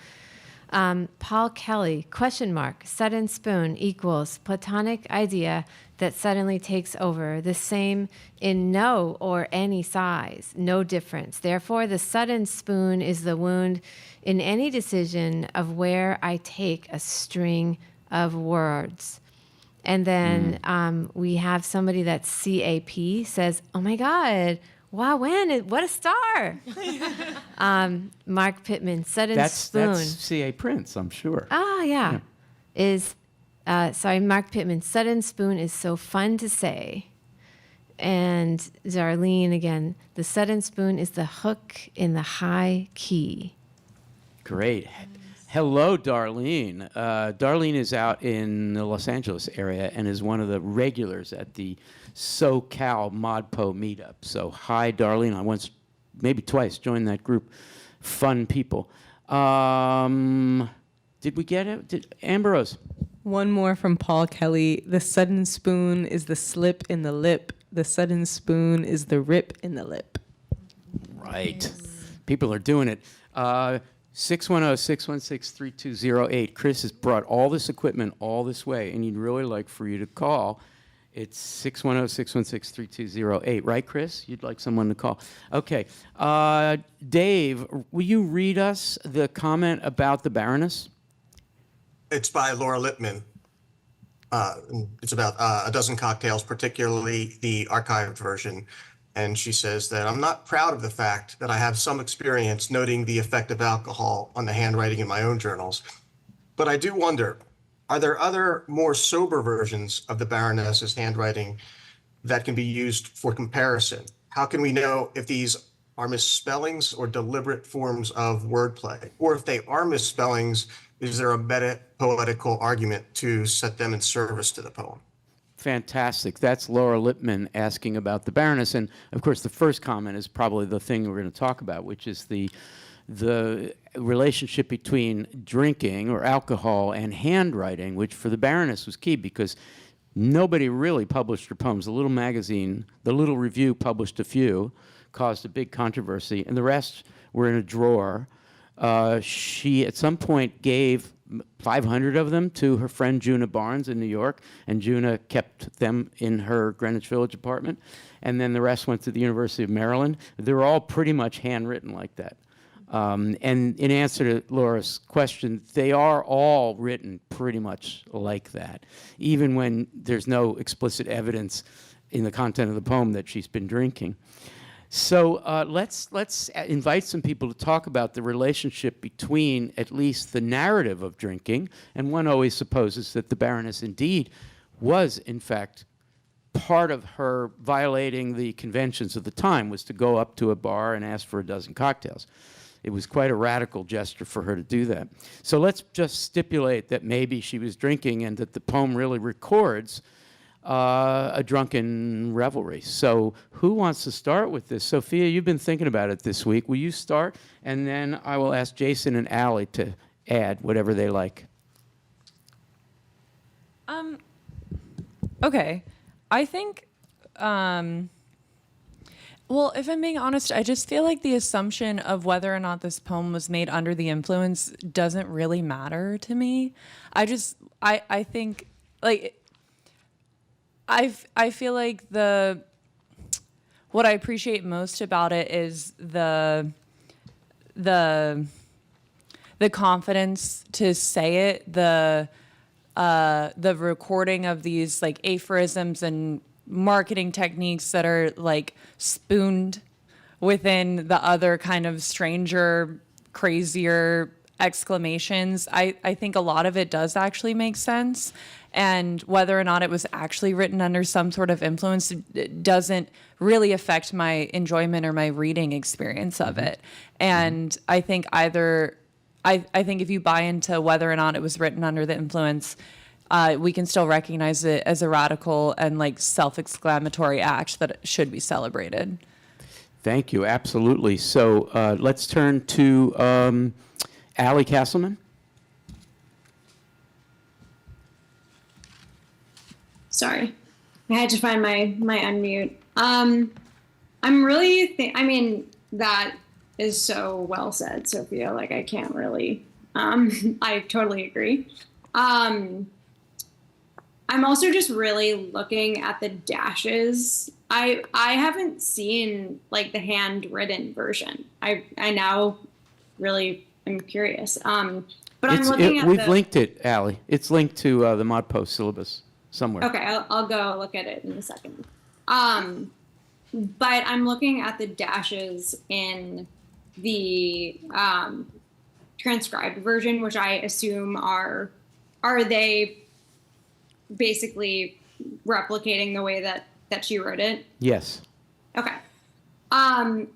S8: Paul Kelly, question mark, sudden spoon equals platonic idea that suddenly takes over, the same in no or any size, no difference. Therefore, the sudden spoon is the wound in any decision of where I take a string of words. And then we have somebody that's CAP says, oh my God, wow, what a star. Mark Pittman, sudden spoon.
S1: That's C.A. Prince, I'm sure.
S8: Oh, yeah. Mark Pittman, sudden spoon is so fun to say. And Darlene again, the sudden spoon is the hook in the high key.
S1: Great. Hello, Darlene. Darlene is out in the Los Angeles area and is one of the regulars at the SoCal ModPo meetup. So hi, Darlene. I once, maybe twice, joined that group. Fun people. Did we get it? Amber Rose.
S9: One more from Paul Kelly. The sudden spoon is the slip in the lip. The sudden spoon is the rip in the lip.
S1: Right. People are doing it. 610-616-3208. Chris has brought all this equipment all this way, and he'd really like for you to call. It's 610-616-3208. Right, Chris? You'd like someone to call. Okay. Dave, will you read us the comment about the Baroness?
S12: It's by Laura Lippman. It's about a dozen cocktails, particularly the archived version. And she says that I'm not proud of the fact that I have some experience noting the effect of alcohol on the handwriting in my own journals. But I do wonder, are there other more sober versions of the Baroness's handwriting that can be used for comparison? How can we know if these are misspellings or deliberate forms of wordplay? Or if they are misspellings, is there a meta-poetical argument to set them in service to the poem?
S1: Fantastic. That's Laura Lippman asking about the Baroness. And, of course, the first comment is probably the thing we're going to talk about, which is the relationship between drinking or alcohol and handwriting, which for the Baroness was key because nobody really published her poems. The little magazine, the little review published a few, caused a big controversy, and the rest were in a drawer. She, at some point, gave 500 of them to her friend Juna Barnes in New York, and Juna kept them in her Greenwich Village apartment, and then the rest went to the University of Maryland. They were all pretty much handwritten like that. And in answer to Laura's question, they are all written pretty much like that, even when there's no explicit evidence in the content of the poem that she's been drinking. So let's invite some people to talk about the relationship between at least the narrative of drinking, and one always supposes that the Baroness indeed was, in fact, part of her violating the conventions of the time was to go up to a bar and ask for a dozen cocktails. It was quite a radical gesture for her to do that. So let's just stipulate that maybe she was drinking and that the poem really records a drunken revelry. So who wants to start with this? Sophia, you've been thinking about it this week. Will you start? And then I will ask Jason and Allie to add whatever they like.
S2: Okay. I think, well, if I'm being honest, I just feel like the assumption of whether or not this poem was made under the influence doesn't really matter to me. I think, like, I feel like what I appreciate most about it is the confidence to say it, the recording of these like aphorisms and marketing techniques that are like spooned within the other kind of stranger, crazier exclamations. I think a lot of it does actually make sense. And whether or not it was actually written under some sort of influence doesn't really affect my enjoyment or my reading experience of it. And I think I think if you buy into whether or not it was written under the influence, we can still recognize it as a radical and like self-exclamatory act that should be celebrated.
S1: Thank you. Absolutely. So let's turn to Allie Castleman.
S20: Sorry, I had to find my unmute. I'm really, I mean, that is so well said, Sophia. Like, I can't really, I totally agree. I'm also just really looking at the dashes. I haven't seen like the handwritten version. I now really am curious. But I'm looking at
S1: we've linked it, Allie. It's linked to the ModPo syllabus somewhere.
S20: Okay, I'll go look at it in a second. But I'm looking at the dashes in the transcribed version, which I assume are they basically replicating the way that she wrote it?
S1: Yes.
S20: Okay. And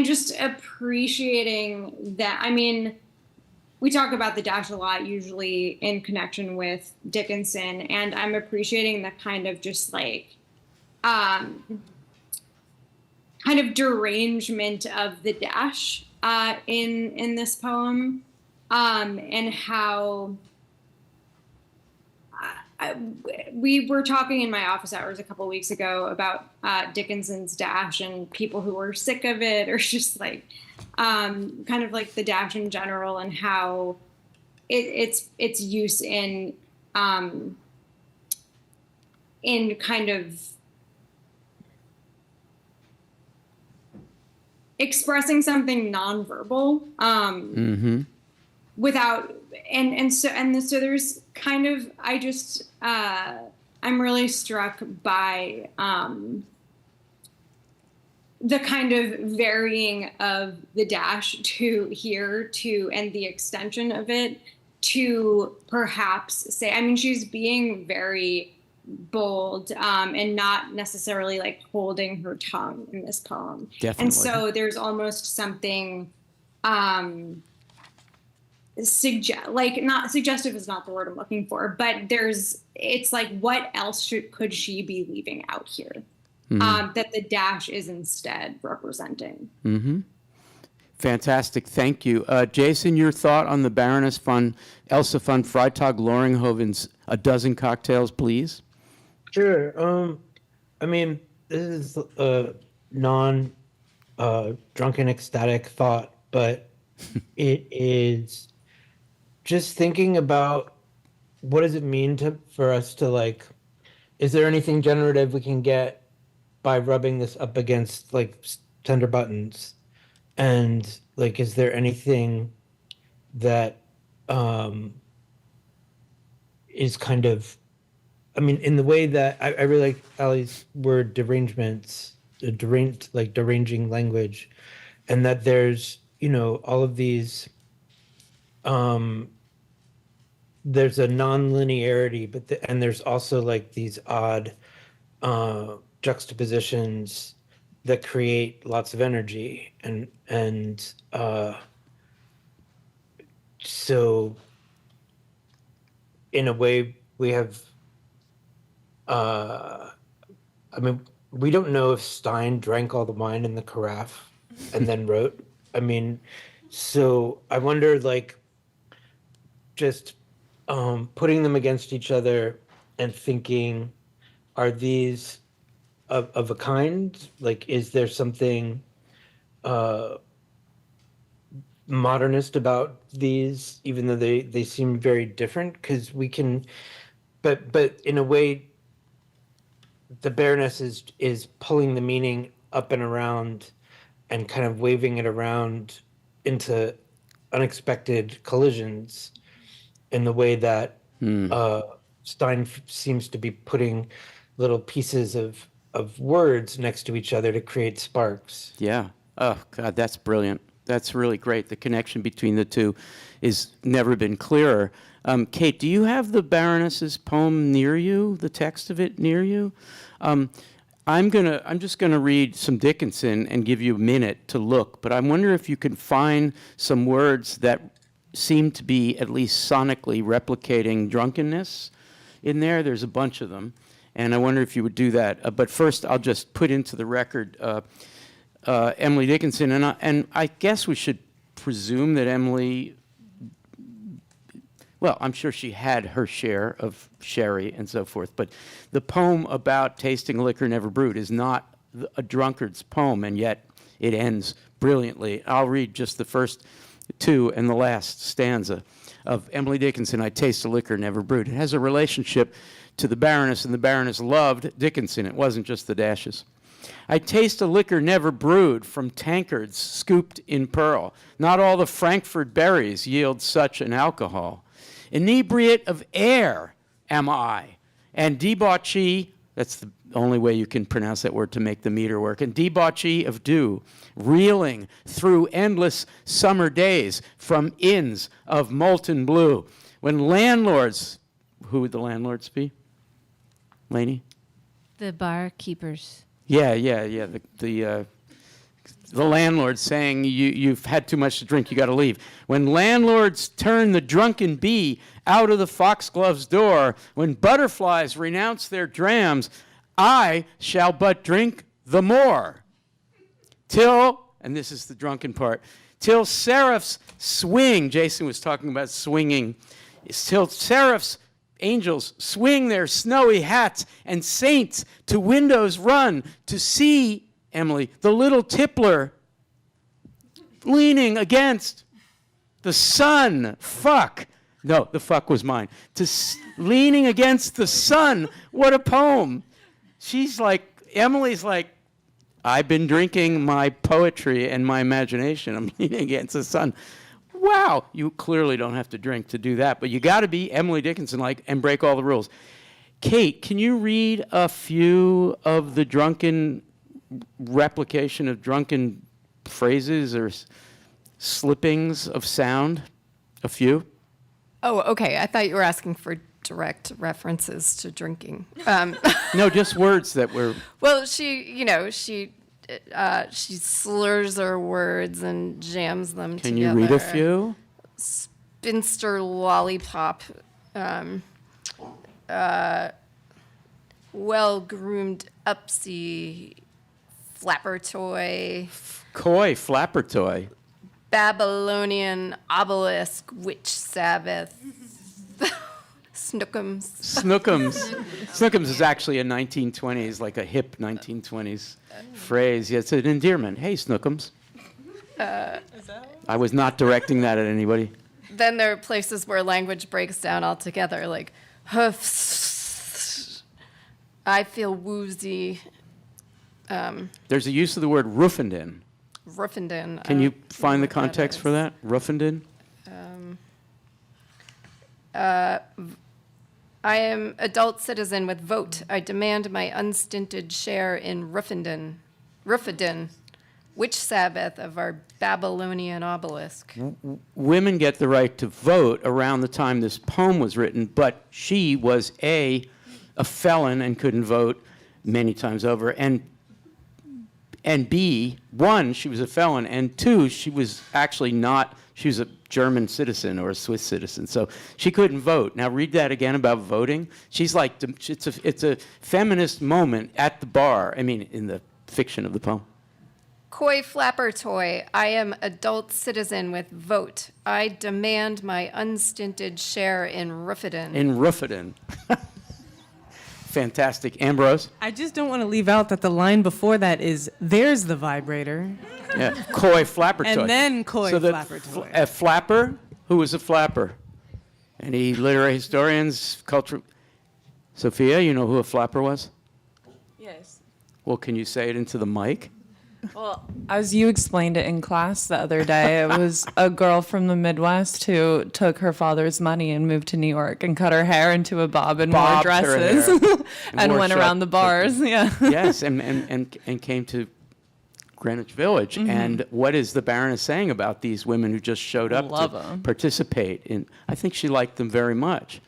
S20: just appreciating that, I mean, we talk about the dash a lot, usually in connection with Dickinson, and I'm appreciating the kind of just like, kind of derangement of the dash in this poem, and how we were talking in my office hours a couple of weeks ago about Dickinson's dash and people who were sick of it, or just like kind of like the dash in general, and how its use in kind of expressing something nonverbal without so there's kind of I'm really struck by the kind of varying of the dash to here to and the extension of it to perhaps say, I mean, she's being very bold and not necessarily like holding her tongue in this poem.
S1: Definitely.
S20: And so there's almost something not suggestive is not the word I'm looking for, but it's like, what else could she be leaving out here? That the dash is instead representing.
S1: Fantastic, thank you. Jason, your thought on the Baroness von Elsa von Freitag Loringhoven's A Dozen Cocktails, please?
S6: Sure. I mean, this is a non-drunken ecstatic thought, but it is just thinking about what does it mean for us to like, is there anything generative we can get by rubbing this up against like tender buttons? And like, is there anything that is kind of, I mean, in the way that I really like Allie's word derangements, deranging language, and that there's all of these. There's a non-linearity, and there's also like these odd juxtapositions that create lots of energy, and so in a way we have. I mean, we don't know if Stein drank all the wine in the carafe and then wrote. I mean, so I wonder, like, just putting them against each other and thinking, are these of a kind? Like, is there something modernist about these, even though they seem very different? Because we can, but in a way, the Baroness is pulling the meaning up and around and kind of waving it around into unexpected collisions in the way that Stein seems to be putting little pieces of words next to each other to create sparks.
S1: Yeah. Oh, God, that's brilliant. That's really great. The connection between the two is never been clearer. Kate, do you have the Baroness's poem near you, the text of it near you? I'm just gonna read some Dickinson and give you a minute to look, but I wonder if you can find some words that seem to be at least sonically replicating drunkenness in there. There's a bunch of them, and I wonder if you would do that. But first, I'll just put into the record Emily Dickinson, and I guess we should presume that Emily. Well, I'm sure she had her share of sherry and so forth, but the poem about tasting liquor never brewed is not a drunkard's poem, and yet it ends brilliantly. I'll read just the first two and the last stanza of Emily Dickinson, I taste a liquor never brewed. It has a relationship to the Baroness, and the Baroness loved Dickinson. It wasn't just the dashes. I taste a liquor never brewed from tankards scooped in pearl. Not all the Frankfurt berries yield such an alcohol. Inebriate of air am I, and debauchee, that's the only way you can pronounce that word to make the meter work, and debauchee of dew, reeling through endless summer days from inns of molten blue. When landlords, who would the landlords be? Lainey?
S8: The barkeepers.
S1: Yeah. The landlord saying, you've had too much to drink, you got to leave. When landlords turn the drunken bee out of the foxglove's door, when butterflies renounce their drams, I shall but drink the more. Till, and this is the drunken part, till seraphs swing, Jason was talking about swinging, till seraphs, angels, swing their snowy hats, and saints to windows run to see, Emily, the little tippler leaning against the sun. Fuck. No, the fuck was mine. Leaning against the sun. What a poem. She's like, Emily's like, I've been drinking my poetry and my imagination. I'm leaning against the sun. Wow. You clearly don't have to drink to do that, but you got to be Emily Dickinson like and break all the rules. Kate, can you read a few of the drunken replication of drunken phrases or slippings of sound? A few?
S10: Oh, okay. I thought you were asking for direct references to drinking.
S1: No, just words that were.
S10: Well, she slurs her words and jams them together.
S1: Can you read a few?
S10: Spinster lollipop. Well-groomed upsy. Flapper toy.
S1: Coy, flapper toy.
S10: Babylonian obelisk, witch Sabbath. Snookums.
S1: Snookums is actually a 1920s, like a hip 1920s phrase. Yeah, it's an endearment. Hey, Snookums. I was not directing that at anybody.
S10: Then there are places where language breaks down altogether, like huffs. I feel woozy.
S1: There's a use of the word Ruffenden.
S10: Ruffenden.
S1: Can you find the context for that? Ruffenden?
S10: I am adult citizen with vote. I demand my unstinted share in Ruffenden. Rufidin. Which Sabbath of our Babylonian obelisk?
S1: Women get the right to vote around the time this poem was written, but she was a felon and couldn't vote many times over, and B, one, she was a felon, and two, she was actually not, she was a German citizen or a Swiss citizen, so she couldn't vote. Now read that again about voting. She's like, it's a feminist moment at the bar, I mean, in the fiction of the poem.
S10: Coy flapper toy, I am adult citizen with vote. I demand my unstinted share in Rufidin.
S1: In Rufidin. Fantastic. Ambrose?
S9: I just don't want to leave out that the line before that is, there's the vibrator.
S1: Yeah, coy flapper toy.
S9: And then coy
S1: so
S9: flapper toy.
S1: A flapper? Who was a flapper? Any literary historians, culture? Sophia, you know who a flapper was?
S2: Yes.
S1: Well, can you say it into the mic?
S2: Well, as you explained it in class the other day, it was a girl from the Midwest who took her father's money and moved to New York and cut her hair into a bob and wore dresses and
S1: wore
S2: went around the bars. Yeah.
S1: Yes, and came to Greenwich Village.
S2: Mhm.
S1: And what is the Baroness saying about these women who just showed up
S2: Love
S1: to
S2: 'em.
S1: participate in? I think she liked them very much.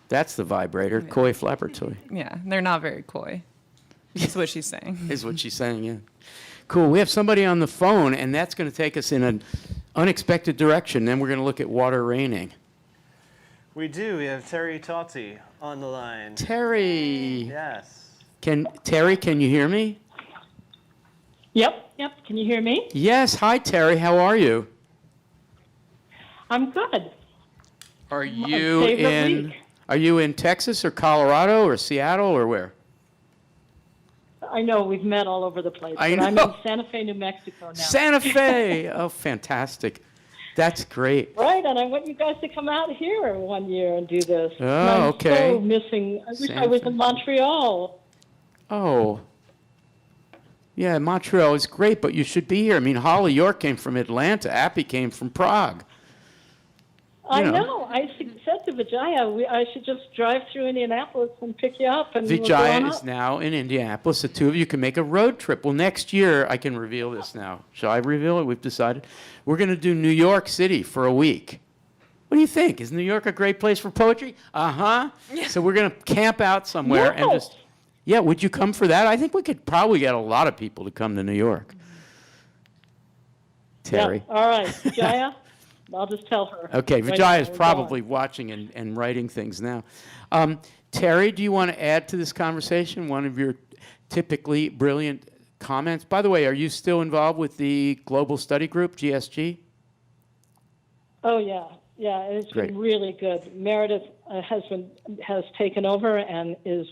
S1: That's the vibrator, coy flapper toy.
S2: Yeah, they're not very coy. That's what she's saying.
S1: Is what she's saying, yeah. Cool. We have somebody on the phone, and that's going to take us in an unexpected direction. Then we're going to look at water raining.
S3: We do. We have Terry Totti on the line.
S1: Terry.
S3: Yes.
S1: Terry, can you hear me?
S22: Yep. Can you hear me?
S1: Yes. Hi, Terry. How are you?
S22: I'm good.
S1: Are you
S22: favorite week.
S1: Are you in Texas or Colorado or Seattle or where?
S22: I know we've met all over the place.
S1: I
S22: but I'm
S1: know.
S22: in Santa Fe, New Mexico now.
S1: Santa Fe. Oh, fantastic. That's great.
S22: Right, and I want you guys to come out here one year and do this.
S1: Oh,
S22: And I'm
S1: okay.
S22: so missing. I wish
S1: Santa
S22: I was
S1: Fe.
S22: in Montreal.
S1: Oh. Yeah, Montreal is great, but you should be here. I mean, Holly York came from Atlanta. Appy came from Prague.
S22: I
S1: know.
S22: know. I said to Vijaya, I should just drive through Indianapolis and pick you up. And we'll go
S1: Vijaya
S22: on
S1: is
S22: up.
S1: now in Indianapolis. The two of you can make a road trip. Well, next year, I can reveal this now. Shall I reveal it? We've decided. We're going to do New York City for a week. What do you think? Is New York a great place for poetry? Uh-huh. So we're going to camp out somewhere and just... Yeah, would you come for that? I think we could probably get a lot of people to come to New York. Terry.
S22: Yeah. All right, Vijaya. I'll just tell her.
S1: Okay,
S22: Right
S1: Vijaya
S22: now,
S1: is
S22: we're
S1: probably
S22: going.
S1: watching and writing things now. Terry, do you want to add to this conversation one of your typically brilliant comments? By the way, are you still involved with the Global Study Group, GSG?
S22: Oh yeah, it's
S1: Great.
S22: been really good. Meredith has taken over and is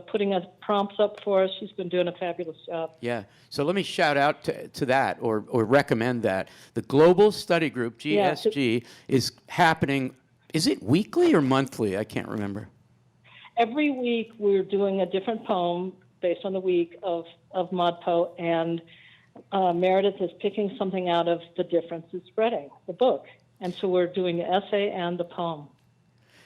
S22: putting us prompts up for us. She's been doing a fabulous job.
S1: Yeah. So let me shout out to that or recommend that. The Global Study Group,
S22: Yeah,
S1: GSG, is happening, is it weekly or monthly? I can't remember.
S22: Every week we're doing a different poem based on the week of ModPo, and Meredith is picking something out of The Difference is Spreading, the book. And so we're doing the essay and the poem.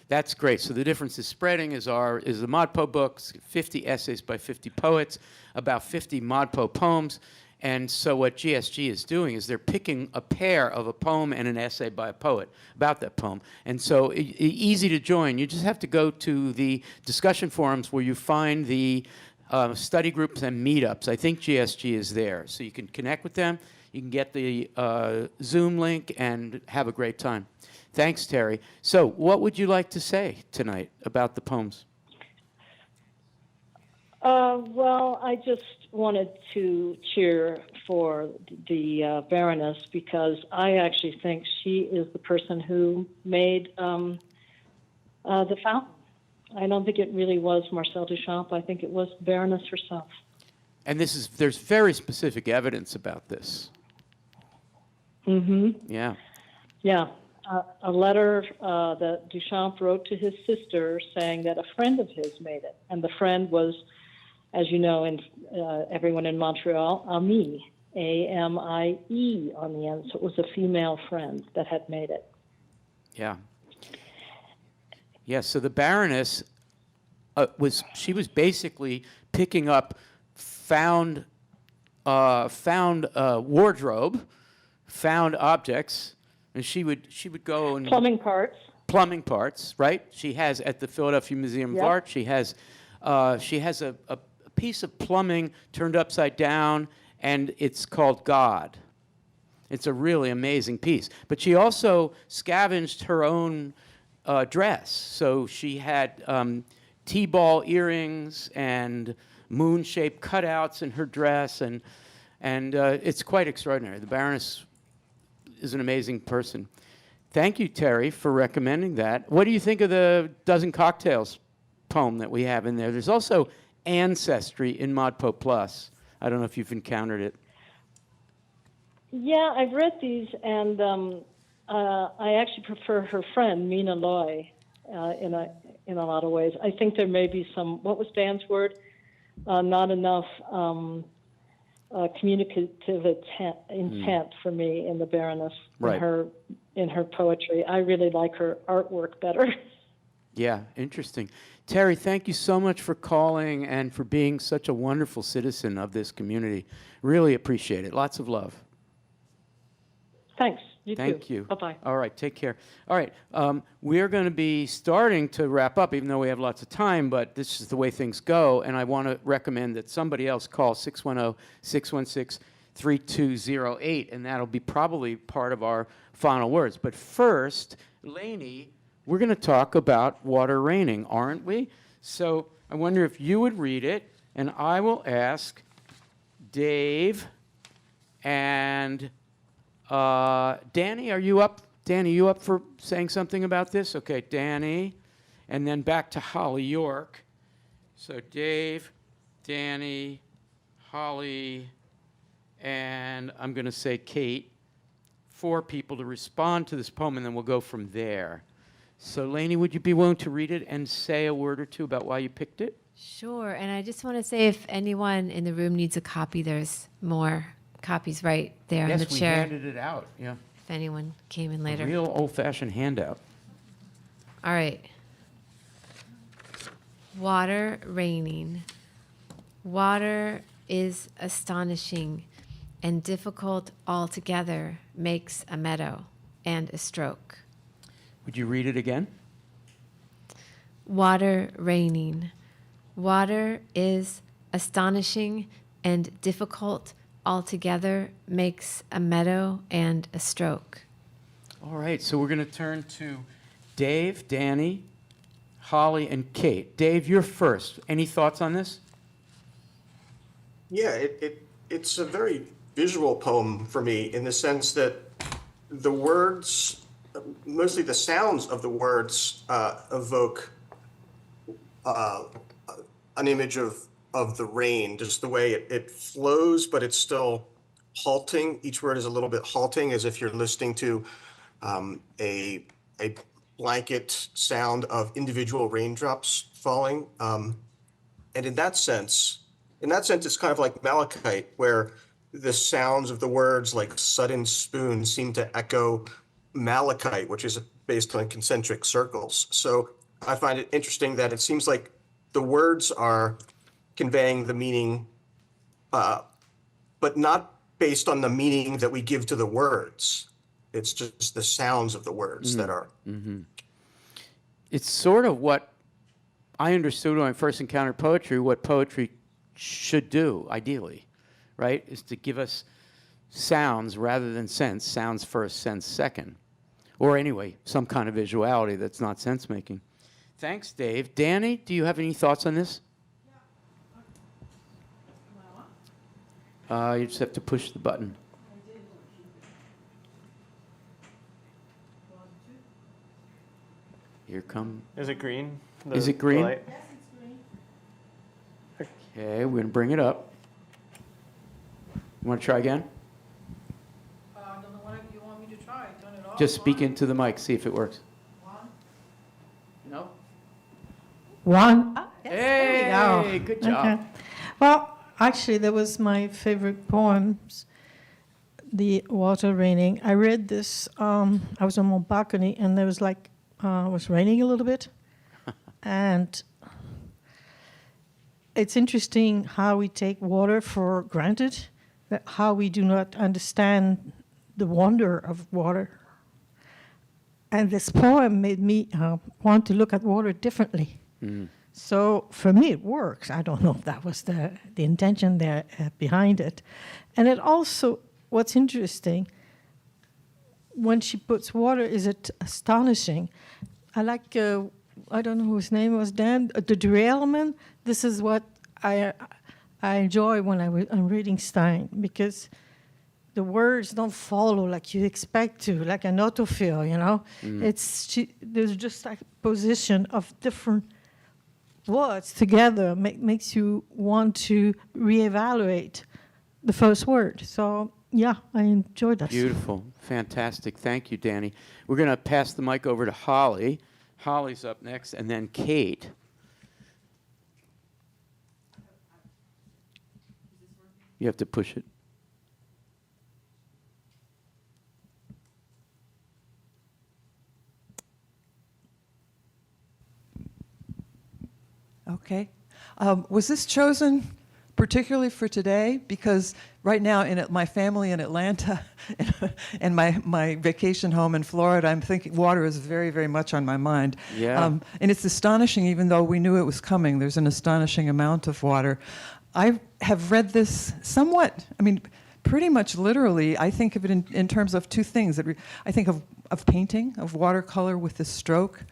S1: That's great. So The Difference is Spreading is the ModPo books, 50 essays by 50 poets, about 50 ModPo poems. And so what GSG is doing is they're picking a pair of a poem and an essay by a poet about that poem. And so easy to join. You just have to go to the discussion forums where you find the study groups and meetups. I think GSG is there. So you can connect with them. You can get the Zoom link and have a great time. Thanks, Terry. So what would you like to say tonight about the poems?
S22: Well, I just wanted to cheer for the Baroness because I actually think she is the person who made the fountain. I don't think it really was Marcel Duchamp. I think it was the Baroness herself.
S1: And there's very specific evidence about this.
S22: Mm-hmm.
S1: Yeah.
S22: Yeah. A letter that Duchamp wrote to his sister saying that a friend of his made it. And the friend was, as you know, everyone in Montreal, Ami, A-M-I-E on the end. So it was a female friend that had made it.
S1: Yeah. Yeah, so the Baroness was basically picking up found wardrobe, found objects, and she would go and
S22: Plumbing parts,
S1: right? She has at the Philadelphia Museum
S22: Yep.
S1: of Art. She has a piece of plumbing turned upside down, and it's called God. It's a really amazing piece. But she also scavenged her own dress. So she had T-ball earrings and moon-shaped cutouts in her dress, and it's quite extraordinary. The Baroness is an amazing person. Thank you, Terry, for recommending that. What do you think of the Dozen Cocktails poem that we have in there? There's also Ancestry in Modpo Plus. I don't know if you've encountered it.
S22: Yeah, I've read these, and I actually prefer her friend Mina Loy in a lot of ways. I think there may be some. What was Dan's word? Not enough communicative intent for me in the Baroness.
S1: Right.
S22: In her poetry, I really like her artwork better.
S1: Yeah, interesting. Terry, thank you so much for calling and for being such a wonderful citizen of this community. Really appreciate it. Lots of love.
S22: Thanks. You too.
S1: Thank you.
S22: Bye-bye.
S1: All right, take care. All right, we're going to be starting to wrap up, even though we have lots of time, but this is the way things go, and I want to recommend that somebody else call 610-616-3208, and that'll be probably part of our final words. But first, Lainey, we're going to talk about water raining, aren't we? So I wonder if you would read it, and I will ask Dave and Danny, are you up? Danny, you up for saying something about this? Okay, Danny, and then back to Holly York. So Dave, Danny, Holly, and I'm going to say Kate. 4 people to respond to this poem, and then we'll go from there. So Lainey, would you be willing to read it and say a word or two about why you picked it?
S8: Sure, and I just want to say if anyone in the room needs a copy, there's more copies right there on the
S1: Yes, we
S8: chair.
S1: handed it out, yeah.
S8: If anyone came in later.
S1: A real old-fashioned handout.
S8: All right. Water raining. Water is astonishing and difficult altogether, makes a meadow and a stroke.
S1: Would you read it again?
S8: Water raining. Water is astonishing and difficult altogether, makes a meadow and a stroke.
S1: All right, so we're going to turn to Dave, Danny, Holly, and Kate. Dave, you're first. Any thoughts on this?
S12: Yeah, it's a very visual poem for me in the sense that the words, mostly the sounds of the words, evoke an image of the rain, just the way it flows, but it's still halting. Each word is a little bit halting, as if you're listening to a blanket sound of individual raindrops falling. And in that sense, it's kind of like Malachite, where the sounds of the words like sudden spoon seem to echo Malachite, which is based on concentric circles. So I find it interesting that it seems like the words are conveying the meaning, but not based on the meaning that we give to the words. It's just the sounds of the words that are.
S1: Mm-hmm. It's sort of what I understood when I first encountered poetry, what poetry should do, ideally, right? Is to give us sounds rather than sense. Sounds first, sense second. Or anyway, some kind of visuality that's not sense-making. Thanks, Dave. Danny, do you have any thoughts on this? You just have to push the button. Here come.
S3: Is it green?
S1: Is it green?
S3: light?
S1: Okay, we're going to bring it up. You want to try again?
S5: I don't know what you want me to try. Turn it off.
S1: Just speak into the mic, see if it works. No?
S5: One.
S1: Hey,
S5: there we go.
S1: good job.
S5: Okay. Well, actually, that was my favorite poems, The Water Raining. I read this, I was on my balcony, and there was like, it was raining a little bit. And it's interesting how we take water for granted, that how we do not understand the wonder of water. And this poem made me want to look at water differently. So for me, it works. I don't know if that was the intention there behind it. And it also, what's interesting, when she puts water, is it astonishing? I like, I don't know whose name was, Dan, the derailment. This is what I enjoy when I'm reading Stein, because the words don't follow like you expect to, like an autofill, you know? There's just like position of different words together makes you want to reevaluate the first word. So, yeah, I enjoyed that.
S1: Beautiful. Fantastic. Thank you, Danny. We're going to pass the mic over to Holly. Holly's up next, and then Kate. You have to push it.
S7: Okay. Was this chosen particularly for today? Because right now, in my family in Atlanta and my vacation home in Florida, I'm thinking water is very, very much on my mind.
S1: Yeah.
S7: And it's astonishing, even though we knew it was coming, there's an astonishing amount of water. I have read this somewhat, pretty much literally. I think of it in terms of two things. I think of painting, of watercolor with the stroke.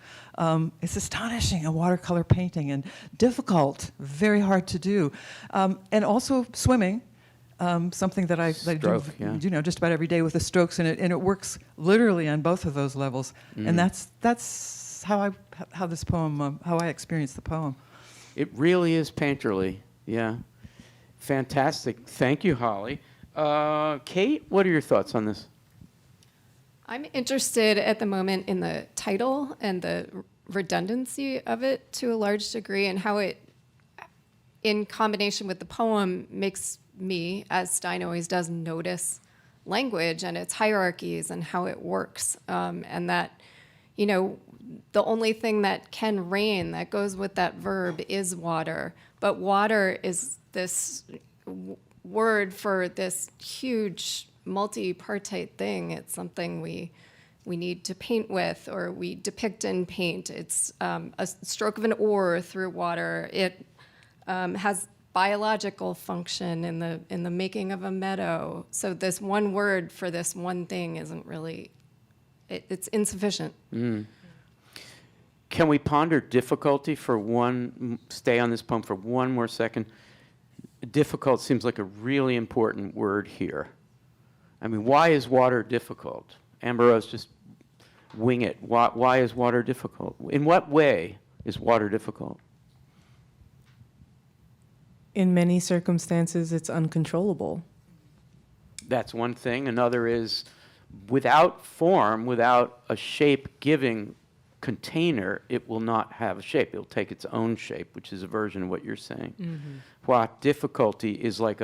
S7: It's astonishing, a watercolor painting, and difficult, very hard to do. And also swimming, something that I do just about every day with the strokes in it, and it works literally on both of those levels. And that's how this poem, how I experience the poem.
S1: It really is painterly, yeah. Fantastic. Thank you, Holly. Kate, what are your thoughts on this?
S10: I'm interested at the moment in the title and the redundancy of it to a large degree, and how it, in combination with the poem, makes me, as Stein always does, notice language and its hierarchies and how it works. And that, the only thing that can rain, that goes with that verb, is water. But water is this word for this huge multi-partite thing. It's something we need to paint with, or we depict in paint. It's a stroke of an oar through water. It has biological function in the making of a meadow. So this one word for this one thing isn't really, it's insufficient.
S1: Can we ponder difficulty stay on this poem for one more second? Difficult seems like a really important word here. Why is water difficult? Amber Rose, just wing it. Why is water difficult? In what way is water difficult?
S9: In many circumstances, it's uncontrollable.
S1: That's one thing. Another is without form, without a shape-giving container, it will not have a shape. It'll take its own shape, which is a version of what you're saying. What difficulty is like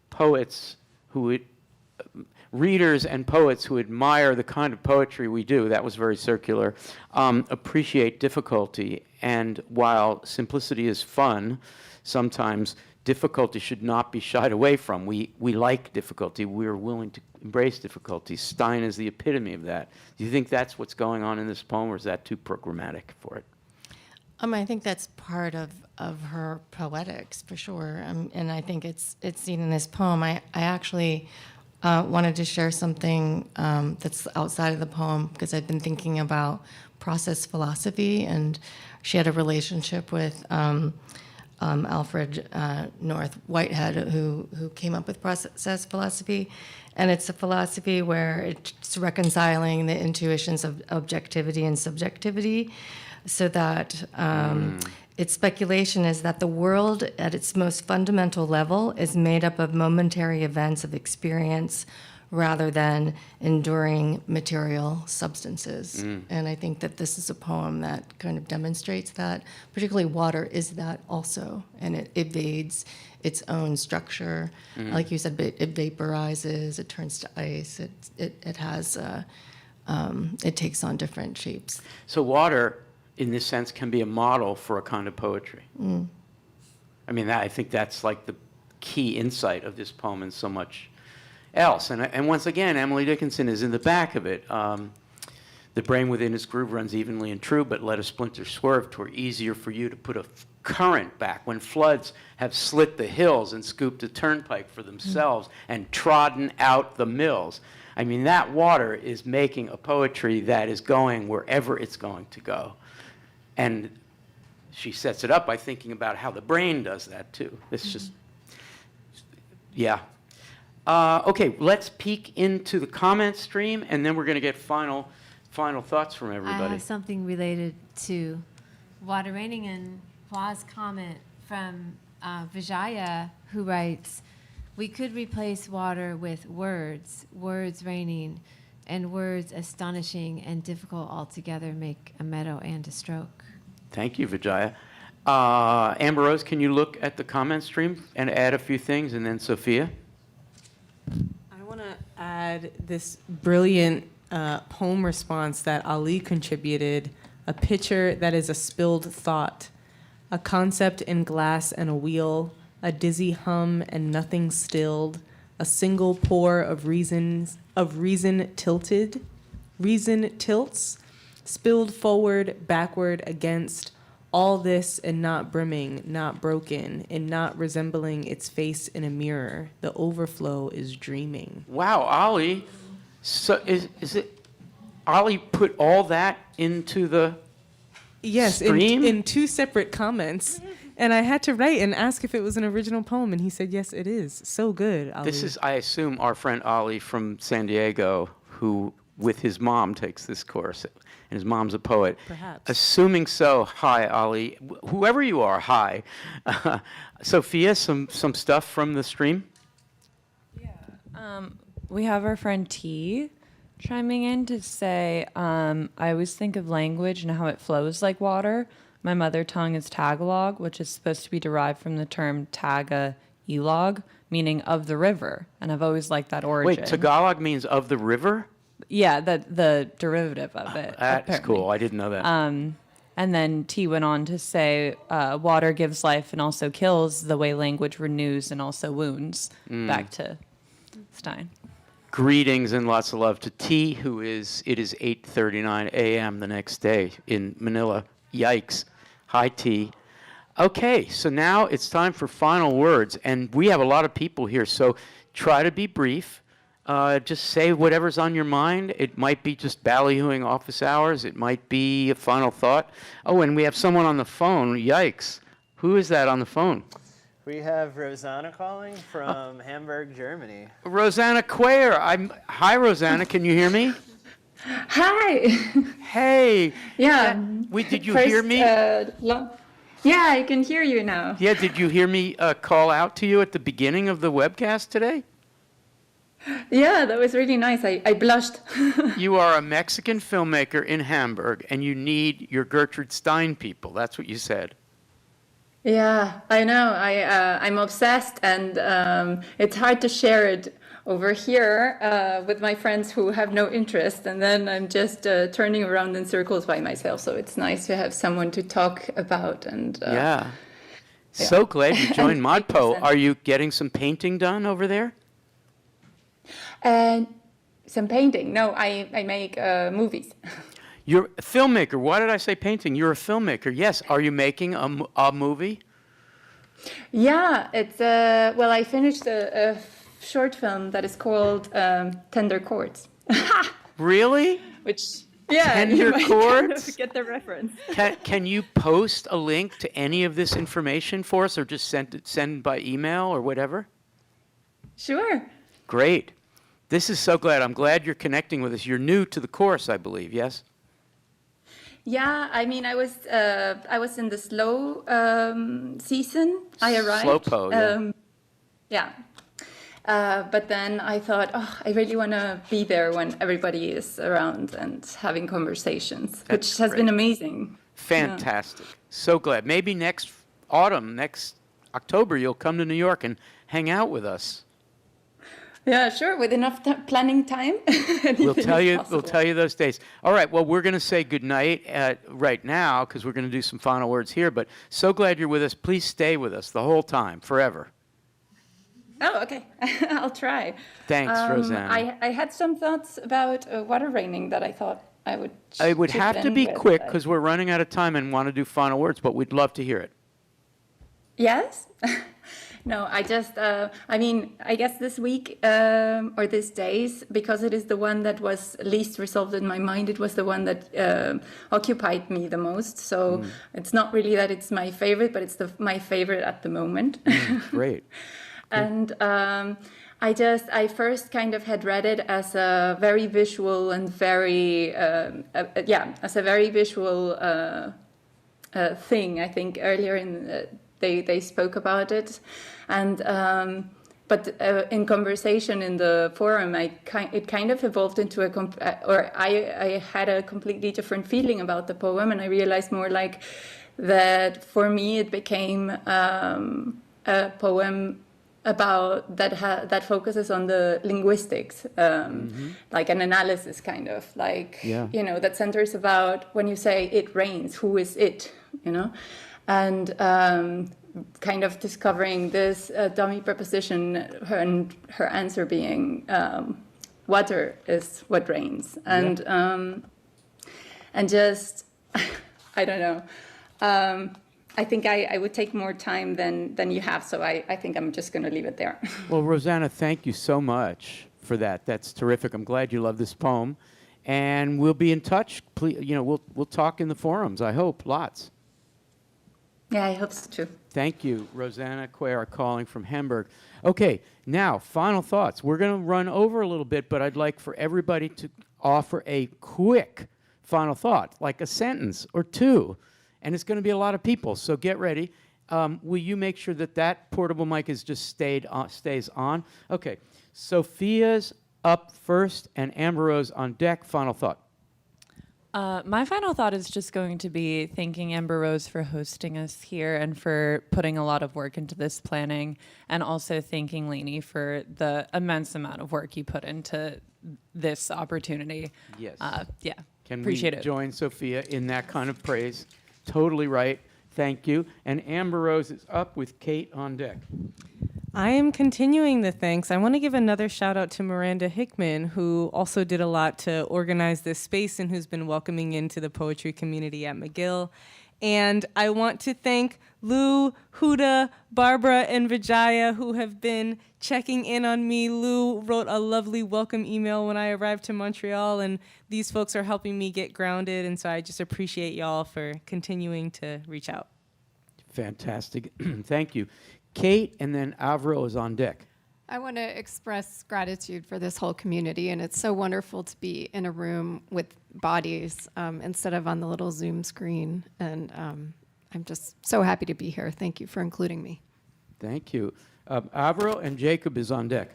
S1: poets readers and poets who admire the kind of poetry we do, that was very circular, appreciate difficulty. And while simplicity is fun, sometimes difficulty should not be shied away from. We like difficulty. We're willing to embrace difficulty. Stein is the epitome of that. Do you think that's what's going on in this poem, or is that too programmatic for it?
S11: I think that's part of her poetics, for sure. And I think it's seen in this poem. I actually wanted to share something that's outside of the poem, because I've been thinking about process philosophy, and she had a relationship with Alfred North Whitehead, who came up with process philosophy. And it's a philosophy where it's reconciling the intuitions of objectivity and subjectivity, so that its speculation is that the world at its most fundamental level is made up of momentary events of experience rather than enduring material substances. And I think that this is a poem that kind of demonstrates that. Particularly water is that also, and it evades its own structure. Like you said, it vaporizes, it turns to ice, it has, it takes on different shapes.
S1: So water in this sense, can be a model for a kind of poetry. I mean, I think that's like the key insight of this poem and so much else. And once again, Emily Dickinson is in the back of it. The brain within its groove runs evenly and true, but let a splinter swerve 'twere easier for you to put a current back when floods have slit the hills and scooped a turnpike for themselves and trodden out the mills. I mean, that water is making a poetry that is going wherever it's going to go. And she sets it up by thinking about how the brain does that too. It's just, yeah. Okay, let's peek into the comment stream, and then we're going to get final thoughts from everybody.
S8: I have something related to water raining and Hua's comment from Vijaya, who writes, we could replace water with words raining, and words astonishing and difficult altogether make a meadow and a stroke.
S1: Thank you, Vijaya. Amber Rose, can you look at the comment stream and add a few things, and then Sophia?
S9: I want to add this brilliant poem response that Ali contributed, a picture that is a spilled thought, a concept in glass and a wheel, a dizzy hum and nothing stilled, a single pour of reason tilts, spilled forward, backward, against, all this and not brimming, not broken, and not resembling its face in a mirror. The overflow is dreaming.
S1: Wow, Ali. So is it Ali put all that into the stream?
S9: in two separate comments. And I had to write and ask if it was an original poem, and he said, yes, it is. So good, Ali.
S1: This is, I assume, our friend Ali from San Diego, who, with his mom, takes this course. And his mom's a poet.
S9: Perhaps.
S1: Assuming so, hi, Ali. Whoever you are, hi. Sophia, some stuff from the stream?
S2: We have our friend T chiming in to say, I always think of language and how it flows like water. My mother tongue is Tagalog, which is supposed to be derived from the term Taga-Ilog, meaning of the river. And I've always liked that origin.
S1: Wait, Tagalog means of the river?
S2: Yeah, the derivative of it.
S1: That's cool. I didn't know that.
S2: And then T went on to say, water gives life and also kills the way language renews and also wounds. Back to Stein.
S1: Greetings and lots of love to T, it is 8:39 a.m. the next day in Manila. Yikes. Hi, T. Okay, so now it's time for final words, and we have a lot of people here, so try to be brief. Just say whatever's on your mind. It might be just ballyhooing office hours. It might be a final thought. Oh, and we have someone on the phone. Yikes. Who is that on the phone?
S3: We have Rosanna calling from Hamburg, Germany.
S1: Rosanna Quayer. Hi, Rosanna. Can you hear me?
S13: Hi.
S1: Hey.
S13: Yeah.
S1: Did you hear me?
S13: Yeah, I can hear you now.
S1: Yeah, did you hear me call out to you at the beginning of the webcast today?
S13: Yeah, that was really nice. I blushed.
S1: You are a Mexican filmmaker in Hamburg, and you need your Gertrude Stein people. That's what you said.
S13: Yeah, I know. I'm obsessed, and it's hard to share it over here with my friends who have no interest, and then I'm just turning around in circles by myself. So it's nice to have someone to talk about. And
S1: yeah. So glad you joined ModPo. Are you getting some painting done over there?
S13: And some painting. No, I make movies.
S1: You're a filmmaker. Why did I say painting? You're a filmmaker. Yes. Are you making a movie?
S13: Yeah, it's well, I finished a short film that is called Tender Chords.
S1: Really?
S13: Which, yeah,
S1: Tender
S13: you might
S1: Chords?
S13: kind of get the reference.
S1: Can you post a link to any of this information for us, or just send by email or whatever?
S13: Sure.
S1: Great. This is so glad. I'm glad you're connecting with us. You're new to the course, I believe, yes?
S13: Yeah, I mean, I was in the slow season. I arrived.
S1: Slowpo, yeah.
S13: But then I thought, I really want to be there when everybody is around and having conversations, which has been amazing.
S1: Fantastic. Yeah. So glad. Maybe next autumn, next October, you'll come to New York and hang out with us.
S13: Yeah, sure. With enough planning time.
S1: We'll tell you those dates. All right. Well, we're going to say goodnight right now because we're going to do some final words here. But so glad you're with us. Please stay with us the whole time, forever.
S13: Oh, okay. I'll try.
S1: Thanks, Rosanna.
S13: I had some thoughts about water raining that I thought I would.
S1: It would
S13: chip
S1: have to
S13: in
S1: be
S13: with,
S1: quick because we're running out of time and want to do final words. But we'd love to hear it.
S13: Yes. No, I just, I mean, I guess this week or these days, because it is the one that was least resolved in my mind, it was the one that occupied me the most. So it's not really that it's my favorite, but it's my favorite at the moment.
S1: Great.
S13: And I first kind of had read it as a very visual and very, as a very visual thing. I think earlier in they spoke about it, and but in conversation in the forum, it kind of evolved into I had a completely different feeling about the poem, and I realized more like that for me it became a poem about that focuses on the linguistics, like an analysis kind of like, you know, that centers about when you say it rains, who is it, you know, and kind of discovering this dummy preposition and her answer being water is what rains, and just I don't know. I think I would take more time than you have, so I think I'm just going to leave it there.
S1: Well, Rosanna, thank you so much for that. That's terrific. I'm glad you love this poem, and we'll be in touch. Please, you know, we'll talk in the forums. I hope lots.
S13: Yeah, I hope so too.
S1: Thank you, Rosanna Quare, calling from Hamburg. Okay, now final thoughts. We're going to run over a little bit, but I'd like for everybody to offer a quick final thought, like a sentence or two. And it's going to be a lot of people, so get ready. Will you make sure that portable mic is just stays on? Okay, Sophia's up first, and Amber Rose on deck. Final thought.
S2: My final thought is just going to be thanking Amber Rose for hosting us here and for putting a lot of work into this planning, and also thanking Lainey for the immense amount of work you put into this opportunity.
S1: Yes.
S2: Yeah.
S1: Can
S2: appreciate
S1: we
S2: it.
S1: join Sophia in that kind of praise? Totally right. Thank you. And Amber Rose is up with Kate on deck.
S9: I am continuing the thanks. I want to give another shout out to Miranda Hickman, who also did a lot to organize this space and who's been welcoming into the poetry community at McGill. And I want to thank Lou, Huda, Barbara, and Vijaya, who have been checking in on me. Lou wrote a lovely welcome email when I arrived to Montreal, and these folks are helping me get grounded. And so I just appreciate y'all for continuing to reach out.
S1: Fantastic. Thank you. Kate, and then Avril is on deck.
S10: I want to express gratitude for this whole community, and it's so wonderful to be in a room with bodies instead of on the little Zoom screen. And I'm just so happy to be here. Thank you for including me.
S1: Thank you. Avril and Jacob is on deck.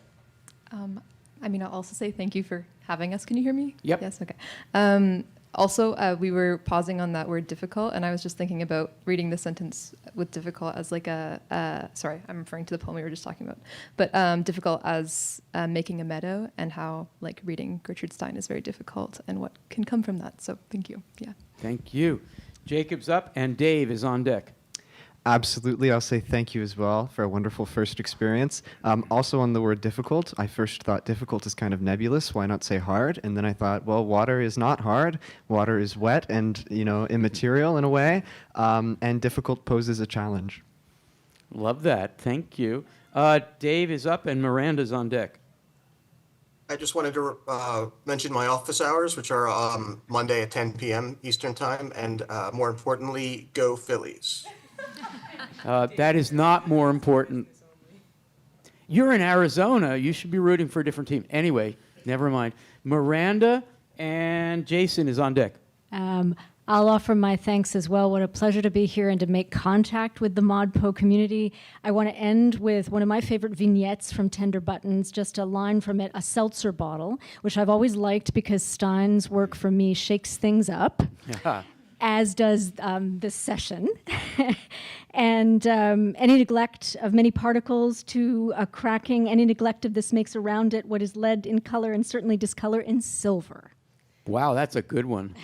S14: I mean, I'll also say thank you for having us. Can you hear me?
S1: Yep.
S14: Yes, okay. Also, we were pausing on that word difficult, and I was just thinking about reading the sentence with difficult as like sorry, I'm referring to the poem we were just talking about, but difficult as making a meadow, and how like reading Gertrude Stein is very difficult and what can come from that. So thank you. Yeah.
S1: Thank you. Jacob's up, and Dave is on deck.
S16: Absolutely. I'll say thank you as well for a wonderful first experience. Also on the word difficult, I first thought difficult is kind of nebulous. Why not say hard? And then I thought, well, water is not hard. Water is wet and, you know, immaterial in a way. And difficult poses a challenge.
S1: Love that. Thank you. Dave is up, and Miranda's on deck.
S12: I just wanted to mention my office hours, which are Monday at 10 p.m. Eastern Time, and more importantly, go Phillies.
S1: That is not more important. You're in Arizona. You should be rooting for a different team. Anyway, never mind. Miranda and Jason is on deck.
S19: I'll offer my thanks as well. What a pleasure to be here and to make contact with the ModPo community. I want to end with one of my favorite vignettes from Tender Buttons, just a line from it, a seltzer bottle, which I've always liked because Stein's work for me shakes things up.
S1: Yeah.
S19: as does this session. And any neglect of many particles to a cracking, any neglect of this makes around it what is lead in color and certainly discolor in silver.
S1: Wow, that's a good one.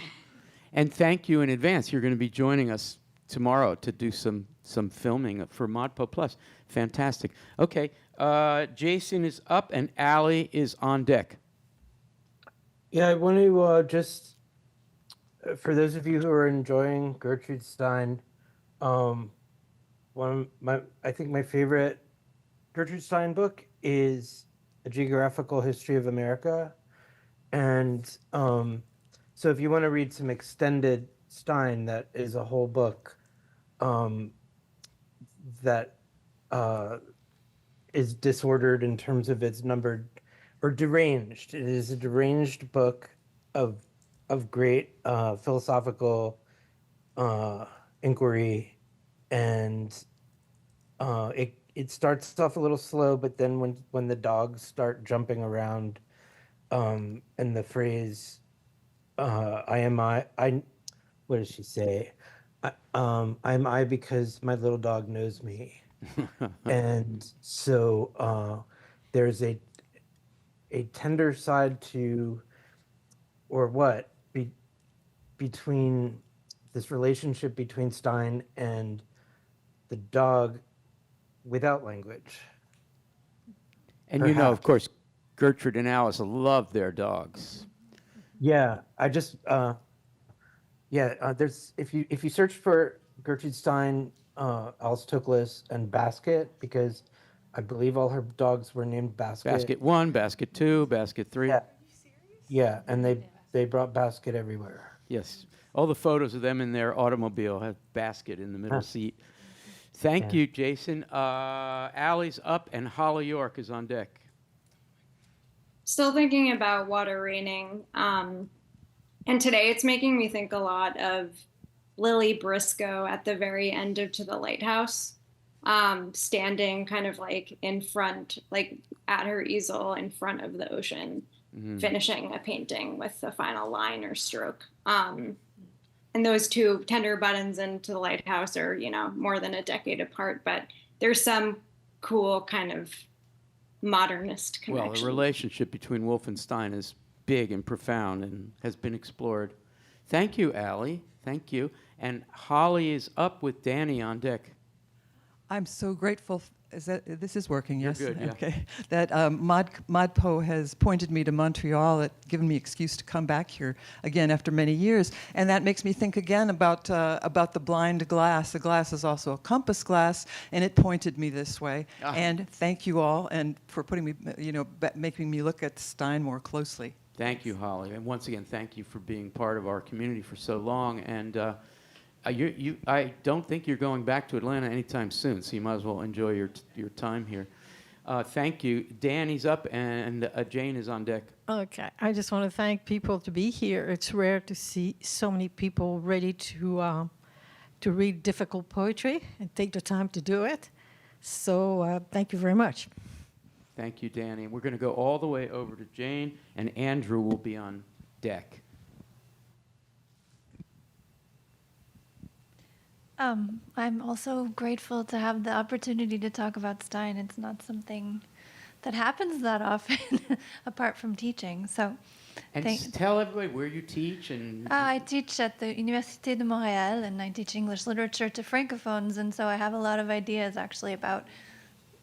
S1: And thank you in advance. You're going to be joining us tomorrow to do some filming for ModPo Plus. Fantastic. Okay, Jason is up and Allie is on deck.
S6: Yeah, I want to just, for those of you who are enjoying Gertrude Stein, I think my favorite Gertrude Stein book is A Geographical History of America. And so if you want to read some extended Stein, that is a whole book that is disordered in terms of its numbered, or deranged. It is a deranged book of great philosophical inquiry, and it starts off a little slow, but then when the dogs start jumping around, and the phrase what does she say? I'm I because my little dog knows me. And so there's a tender side to, or what, between this relationship between Stein and the dog without language.
S1: And you know, of course, Gertrude and Alice love their dogs.
S6: Yeah, I just there's if you search for Gertrude Stein, Alice Toklas, and Basket, because I believe all her dogs were named Basket.
S1: Basket 1, Basket 2, Basket 3.
S6: Yeah, and they brought Basket everywhere.
S1: Yes. All the photos of them in their automobile have Basket in the middle seat. Thank you, Jason. Allie's up and Holly York is on deck.
S20: Still thinking about water raining. And today it's making me think a lot of Lily Briscoe at the very end of To the Lighthouse, standing kind of like in front, like at her easel in front of the ocean, finishing a painting with the final line or stroke. And those two, Tender Buttons and To the Lighthouse, are, more than a decade apart, but there's some cool kind of modernist connection.
S1: Well, the relationship between Wolf and Stein is big and profound and has been explored. Thank you, Allie. Thank you. And Holly is up with Danny on deck.
S7: I'm so grateful. This is working, yes?
S1: You're good, yeah.
S7: Okay. That ModPo has pointed me to Montreal. It's given me excuse to come back here again after many years. And that makes me think again about the blind glass. The glass is also a compass glass, and it pointed me this way. And thank you all, and for putting me, making me look at Stein more closely.
S1: Thank you, Holly. And once again, thank you for being part of our community for so long. And I don't think you're going back to Atlanta anytime soon, so you might as well enjoy your time here. Thank you. Danny's up, and Jane is on deck.
S5: Okay, I just want to thank people to be here. It's rare to see so many people ready to read difficult poetry and take the time to do it. So thank you very much.
S1: Thank you, Danny. We're going to go all the way over to Jane, and Andrew will be on deck.
S15: I'm also grateful to have the opportunity to talk about Stein. It's not something that happens that often, apart from teaching. So,
S1: And tell everybody where you teach. And
S15: I teach at the Université de Montréal, and I teach English literature to francophones. And so I have a lot of ideas actually about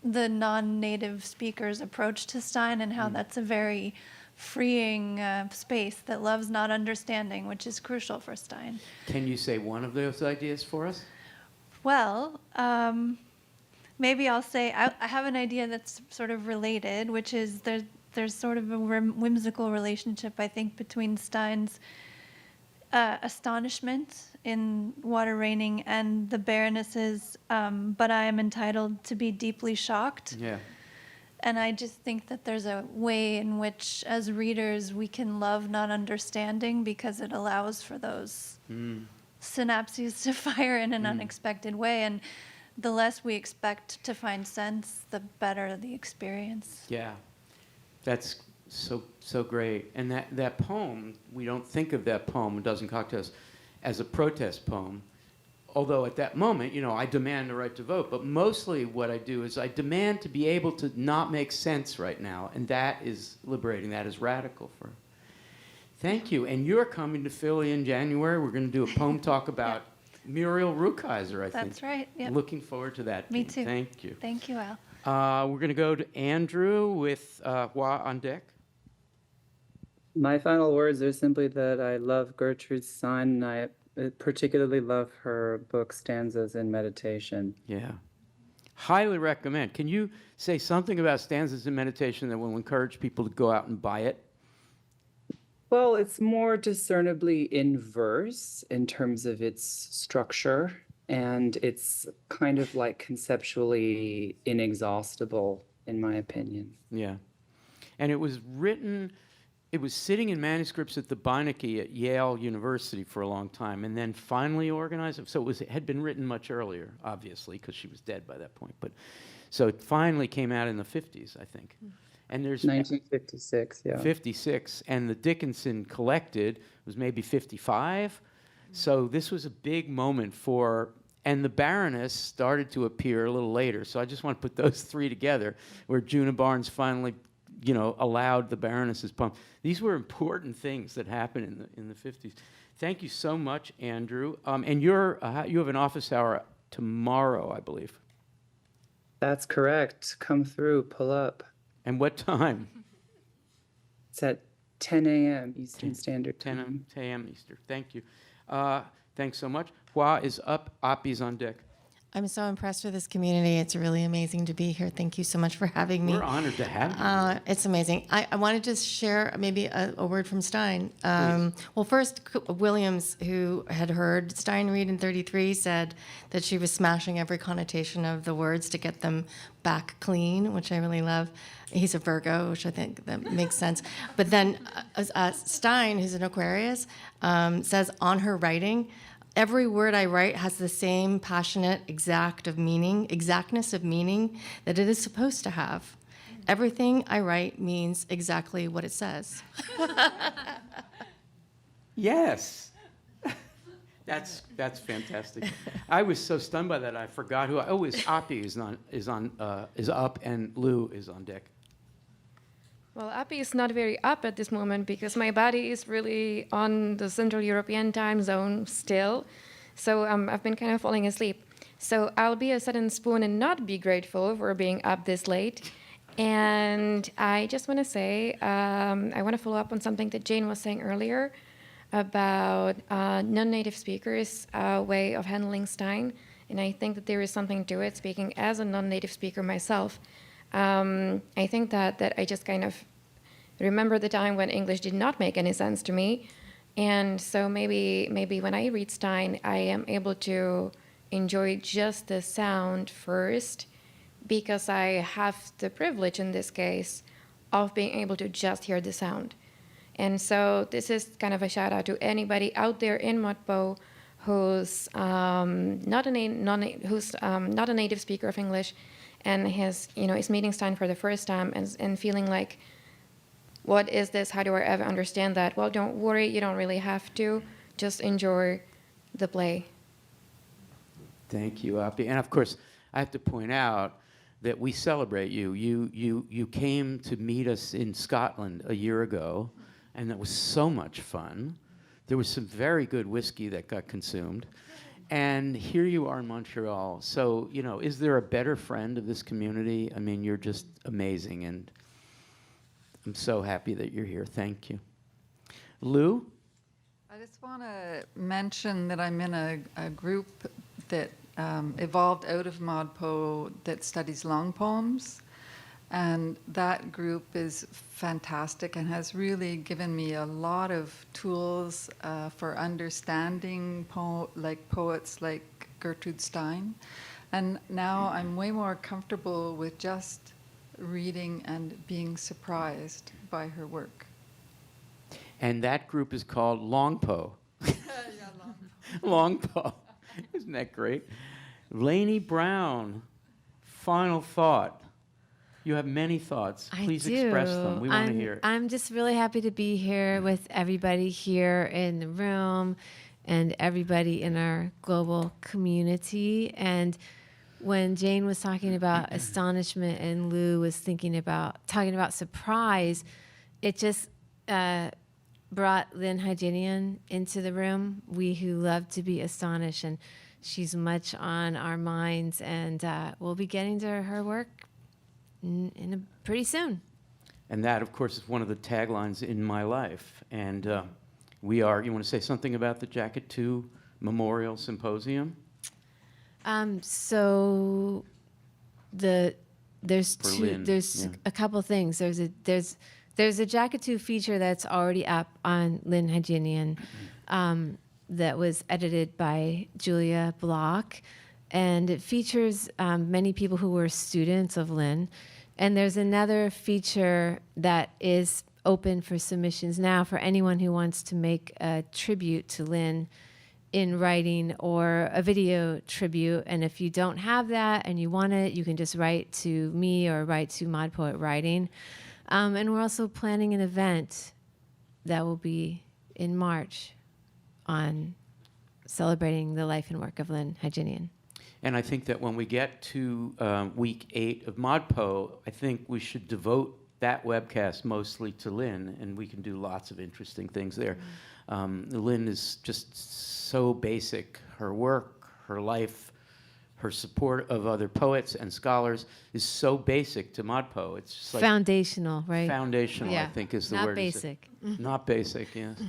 S15: the non-native speakers' approach to Stein and how that's a very freeing space that loves not understanding, which is crucial for Stein.
S1: Can you say one of those ideas for us?
S15: Well, maybe I'll say I have an idea that's sort of related, which is there's sort of a whimsical relationship, I think, between Stein's astonishment in Water Raining and the Baroness's "But I am entitled to be deeply shocked."
S1: Yeah.
S15: And I just think that there's a way in which, as readers, we can love not understanding because it allows for those synapses to fire in an unexpected way. And the less we expect to find sense, the better the experience.
S1: Yeah, that's so great. And that poem, we don't think of that poem, A Dozen Cocktails, as a protest poem. Although at that moment, I demand the right to vote. But mostly what I do is I demand to be able to not make sense right now. And that is liberating. That is radical for her. Thank you. And you're coming to Philly in January. We're going to do a poem talk about Muriel Rukeyser, I think.
S15: That's right. Yep.
S1: Looking forward to that.
S15: Me
S1: Pete.
S15: too.
S1: Thank you.
S15: Thank you, Al.
S1: We're going to go to Andrew with Hua on deck.
S4: My final words are simply that I love Gertrude Stein, and I particularly love her book, Stanzas in Meditation.
S1: Yeah. Highly recommend. Can you say something about Stanzas in Meditation that will encourage people to go out and buy it?
S4: Well, it's more discernibly in verse in terms of its structure, and it's kind of like conceptually inexhaustible, in my opinion.
S1: Yeah. And it was written, it was sitting in manuscripts at the Beinecke at Yale University for a long time, and then finally organized. So it had been written much earlier, obviously, because she was dead by that point. But so it finally came out in the 50s, I think. And there's
S4: 1956, yeah.
S1: 56, and the Dickinson collected was maybe 55. So this was a big moment and the Baroness started to appear a little later. So I just want to put those three together, where Juna Barnes finally, allowed the Baroness's poem. These were important things that happened in the 50s. Thank you so much, Andrew. And you have an office hour tomorrow, I believe.
S4: That's correct. Come through, pull up.
S1: And what time?
S4: It's at 10 a.m. Eastern Standard Time.
S1: 10 a.m. Eastern. Thank you. Thanks so much. Hua is up. Api's on deck.
S11: I'm so impressed with this community. It's really amazing to be here. Thank you so much for having me.
S1: We're honored to have you.
S11: It's amazing. I wanted to share maybe a word from Stein. Well, first, Williams, who had heard Stein read in 33, said that she was smashing every connotation of the words to get them back clean, which I really love. He's a Virgo, which I think that makes sense. But then Stein, who's an Aquarius, says on her writing, every word I write has the same passionate exactness of meaning that it is supposed to have. Everything I write means exactly what it says.
S1: Yes. That's fantastic. I was so stunned by that I forgot who. Api is up and Lou is on deck.
S21: Well, Api is not very up at this moment because my body is really on the Central European time zone still. So I've been kind of falling asleep. So I'll be a sudden spoon and not be grateful for being up this late. And I just want to say, I want to follow up on something that Jane was saying earlier about non-native speakers' way of handling Stein. And I think that there is something to it, speaking as a non-native speaker myself. I think that I just kind of remember the time when English did not make any sense to me. And so maybe when I read Stein, I am able to enjoy just the sound first, because I have the privilege in this case of being able to just hear the sound. And so this is kind of a shout out to anybody out there in Modpo who's not a native speaker of English, and is meeting Stein for the first time and feeling like, what is this? How do I ever understand that? Well, don't worry, you don't really have to. Just enjoy the play.
S1: Thank you, Api. And of course, I have to point out that we celebrate you. You came to meet us in Scotland a year ago, and that was so much fun. There was some very good whiskey that got consumed. And here you are in Montreal. So, is there a better friend of this community? I mean, you're just amazing, and I'm so happy that you're here. Thank you. Lou?
S18: I just want to mention that I'm in a group that evolved out of Modpo that studies long poems. And that group is fantastic and has really given me a lot of tools for understanding poets like Gertrude Stein. And now I'm way more comfortable with just reading and being surprised by her work.
S1: And that group is called Longpo. Longpo. Isn't that great? Lainey Brown, final thought. You have many thoughts. Please express them. We want to hear.
S8: I'm just really happy to be here with everybody here in the room, and everybody in our global community. And when Jane was talking about astonishment and Lou was talking about surprise, it just brought Lynn Hygenian into the room, we who love to be astonished, and she's much on our minds, and we'll be getting to her work pretty soon.
S1: And that, of course, is one of the taglines in my life. And you want to say something about the Jacket 2 Memorial Symposium?
S8: So there's
S1: Berlin, yeah.
S8: a couple things. There's a Jacket 2 feature that's already up on Lynn Hygenian that was edited by Julia Block, and it features many people who were students of Lynn. And there's another feature that is open for submissions now for anyone who wants to make a tribute to Lynn in writing or a video tribute. And if you don't have that and you want it, you can just write to me or write to Mod Poet Writing. And we're also planning an event that will be in March on celebrating the life and work of Lynn Hygenian.
S1: And I think that when we get to week 8 of ModPo, I think we should devote that webcast mostly to Lynn, and we can do lots of interesting things there. Lynn is just so basic. Her work, her life, her support of other poets and scholars is so basic to ModPo. It's just like
S8: foundational, right?
S1: Foundational,
S8: Yeah.
S1: I think, is the
S8: Not
S1: word.
S8: basic.
S1: Not basic, yes.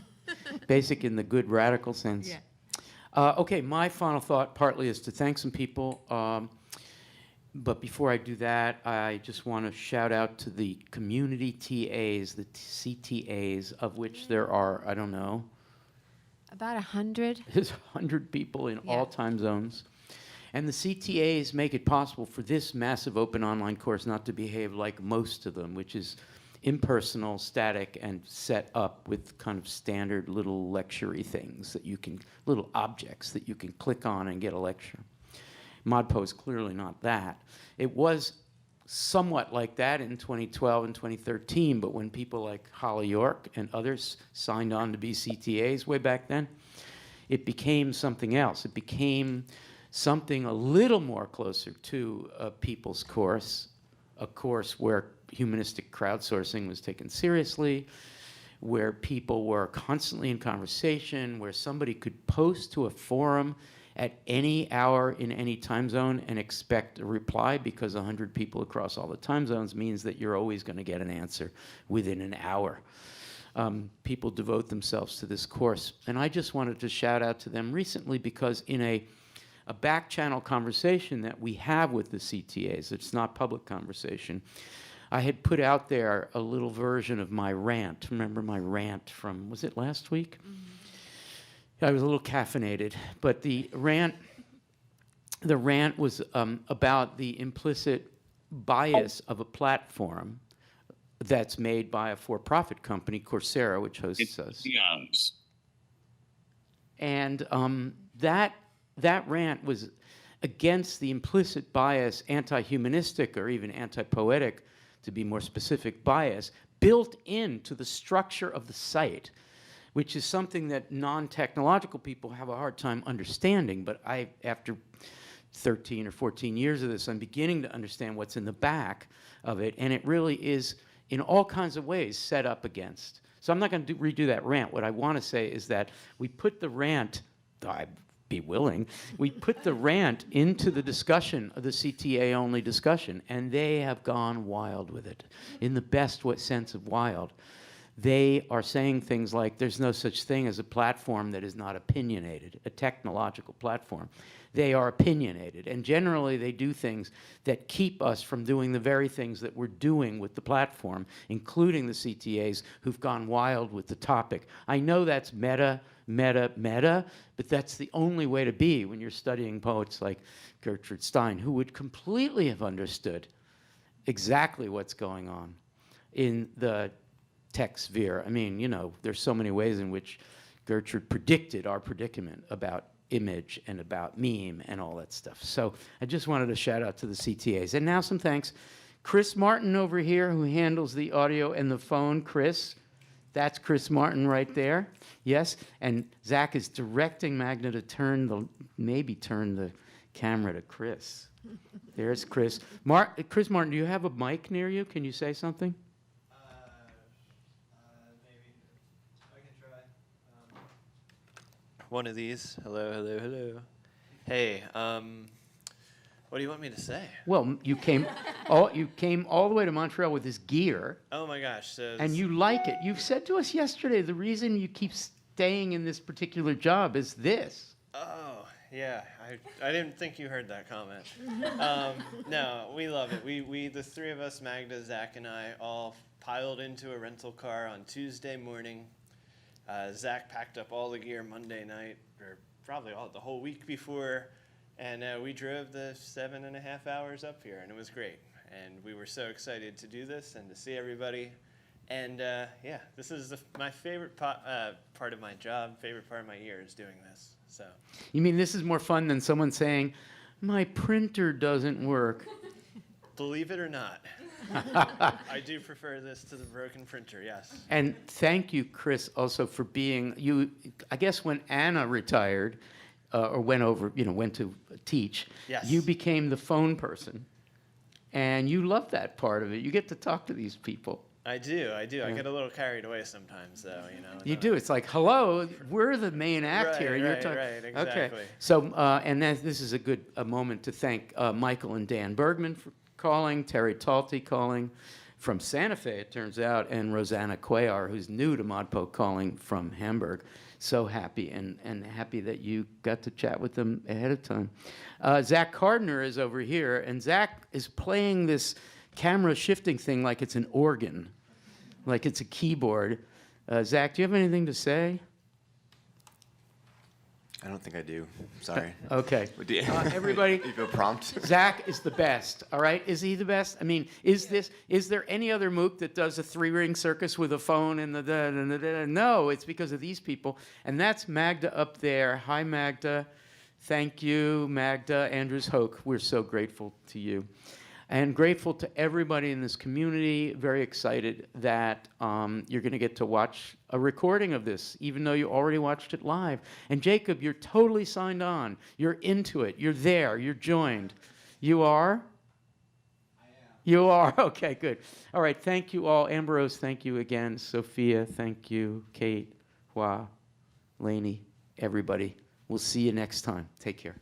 S1: Basic in the good radical sense.
S8: Yeah.
S1: Okay, my final thought partly is to thank some people. But before I do that, I just want to shout out to the community TAs, the CTAs, of which there are, I don't know.
S8: About 100.
S1: There's 100 people in all time zones. And the CTAs make it possible for this massive open online course not to behave like most of them, which is impersonal, static, and set up with kind of standard little lecture-y things that you can, little objects that you can click on and get a lecture. ModPo is clearly not that. It was somewhat like that in 2012 and 2013, but when people like Holly York and others signed on to be CTAs way back then, it became something else. It became something a little more closer to a people's course, a course where humanistic crowdsourcing was taken seriously, where people were constantly in conversation, where somebody could post to a forum at any hour in any time zone and expect a reply, because 100 people across all the time zones means that you're always going to get an answer within an hour. People devote themselves to this course. And I just wanted to shout out to them recently because in a back channel conversation that we have with the CTAs, it's not public conversation, I had put out there a little version of my rant. Remember my rant from, was it last week? Mm-hmm. I was a little caffeinated, but the rant was about the implicit bias of a platform that's made by a for-profit company, Coursera, which hosts us. And that rant was against the implicit bias, anti-humanistic or even anti-poetic, to be more specific, bias built into the structure of the site, which is something that non-technological people have a hard time understanding. But I, after 13 or 14 years of this, I'm beginning to understand what's in the back of it, and it really is, in all kinds of ways, set up against. So I'm not going to redo that rant. What I want to say is that we put the rant, I'd be willing, we put the rant into the discussion, of the CTA-only discussion, and they have gone wild with it, in the best sense of wild. They are saying things like, there's no such thing as a platform that is not opinionated, a technological platform. They are opinionated, and generally they do things that keep us from doing the very things that we're doing with the platform, including the CTAs who've gone wild with the topic. I know that's meta, but that's the only way to be when you're studying poets like Gertrude Stein, who would completely have understood exactly what's going on in the tech sphere. I mean, you know, there's so many ways in which Gertrude predicted our predicament about image and about meme and all that stuff. So I just wanted to shout out to the CTAs. And now some thanks. Chris Martin over here, who handles the audio and the phone. Chris, That's Chris Martin right there. Yes, and Zach is directing Magda to maybe turn the camera to Chris. There's Chris. Chris Martin, do you have a mic near you? Can you say something?
S17: Maybe. I can try. One of these. Hello, hello, hello. Hey, what do you want me to say?
S1: Well, you came all the way to Montreal with this gear.
S17: Oh my gosh. So
S1: and you like it. You've said to us yesterday the reason you keep staying in this particular job is this.
S17: Oh, yeah. I didn't think you heard that comment. No, we love it. We the three of us, Magda, Zach, and I, all piled into a rental car on Tuesday morning. Zach packed up all the gear Monday night, or probably the whole week before, and we drove the 7.5 hours up here, and it was great. And we were so excited to do this and to see everybody. And yeah, this is my favorite part of my job, favorite part of my year is doing this. So.
S1: You mean this is more fun than someone saying, my printer doesn't work?
S17: Believe it or not, I do prefer this to the broken printer, yes.
S1: And thank you, Chris, also for being you. I guess when Anna retired, or went to teach,
S17: yes.
S1: You became the phone person, and you love that part of it. You get to talk to these people.
S17: I do.
S1: Yeah.
S17: I get a little carried away sometimes, though.
S1: You do. It's like, hello, we're the main act
S17: Right,
S1: here. And you're
S17: right,
S1: talking.
S17: right, exactly.
S1: Okay. So, and this is a good moment to thank Michael and Dan Bergman for calling, Terry Talty calling from Santa Fe, it turns out, and Rosanna Cuellar, who's new to ModPo, calling from Hamburg. So happy and happy that you got to chat with them ahead of time. Zach Cardner is over here, and Zach is playing this camera shifting thing like it's an organ, like it's a keyboard. Zach, do you have anything to say?
S22: I don't think I do. Sorry.
S1: Okay.
S22: Everybody.
S1: Everybody.
S22: You feel prompt?
S1: Zach is the best. All right. Is he the best? I mean, is there any other MOOC that does a 3-ring circus with a phone and the No, it's because of these people. And that's Magda up there. Hi, Magda. Thank you, Magda. Andrews Hoke. We're so grateful to you. And grateful to everybody in this community. Very excited that you're going to get to watch a recording of this, even though you already watched it live. And Jacob, you're totally signed on. You're into it. You're there. You're joined. You are? I am. You are? Okay, good. All right, thank you all. Ambrose, thank you again. Sophia, thank you. Kate, Hua, Lainey, everybody. We'll see you next time. Take care.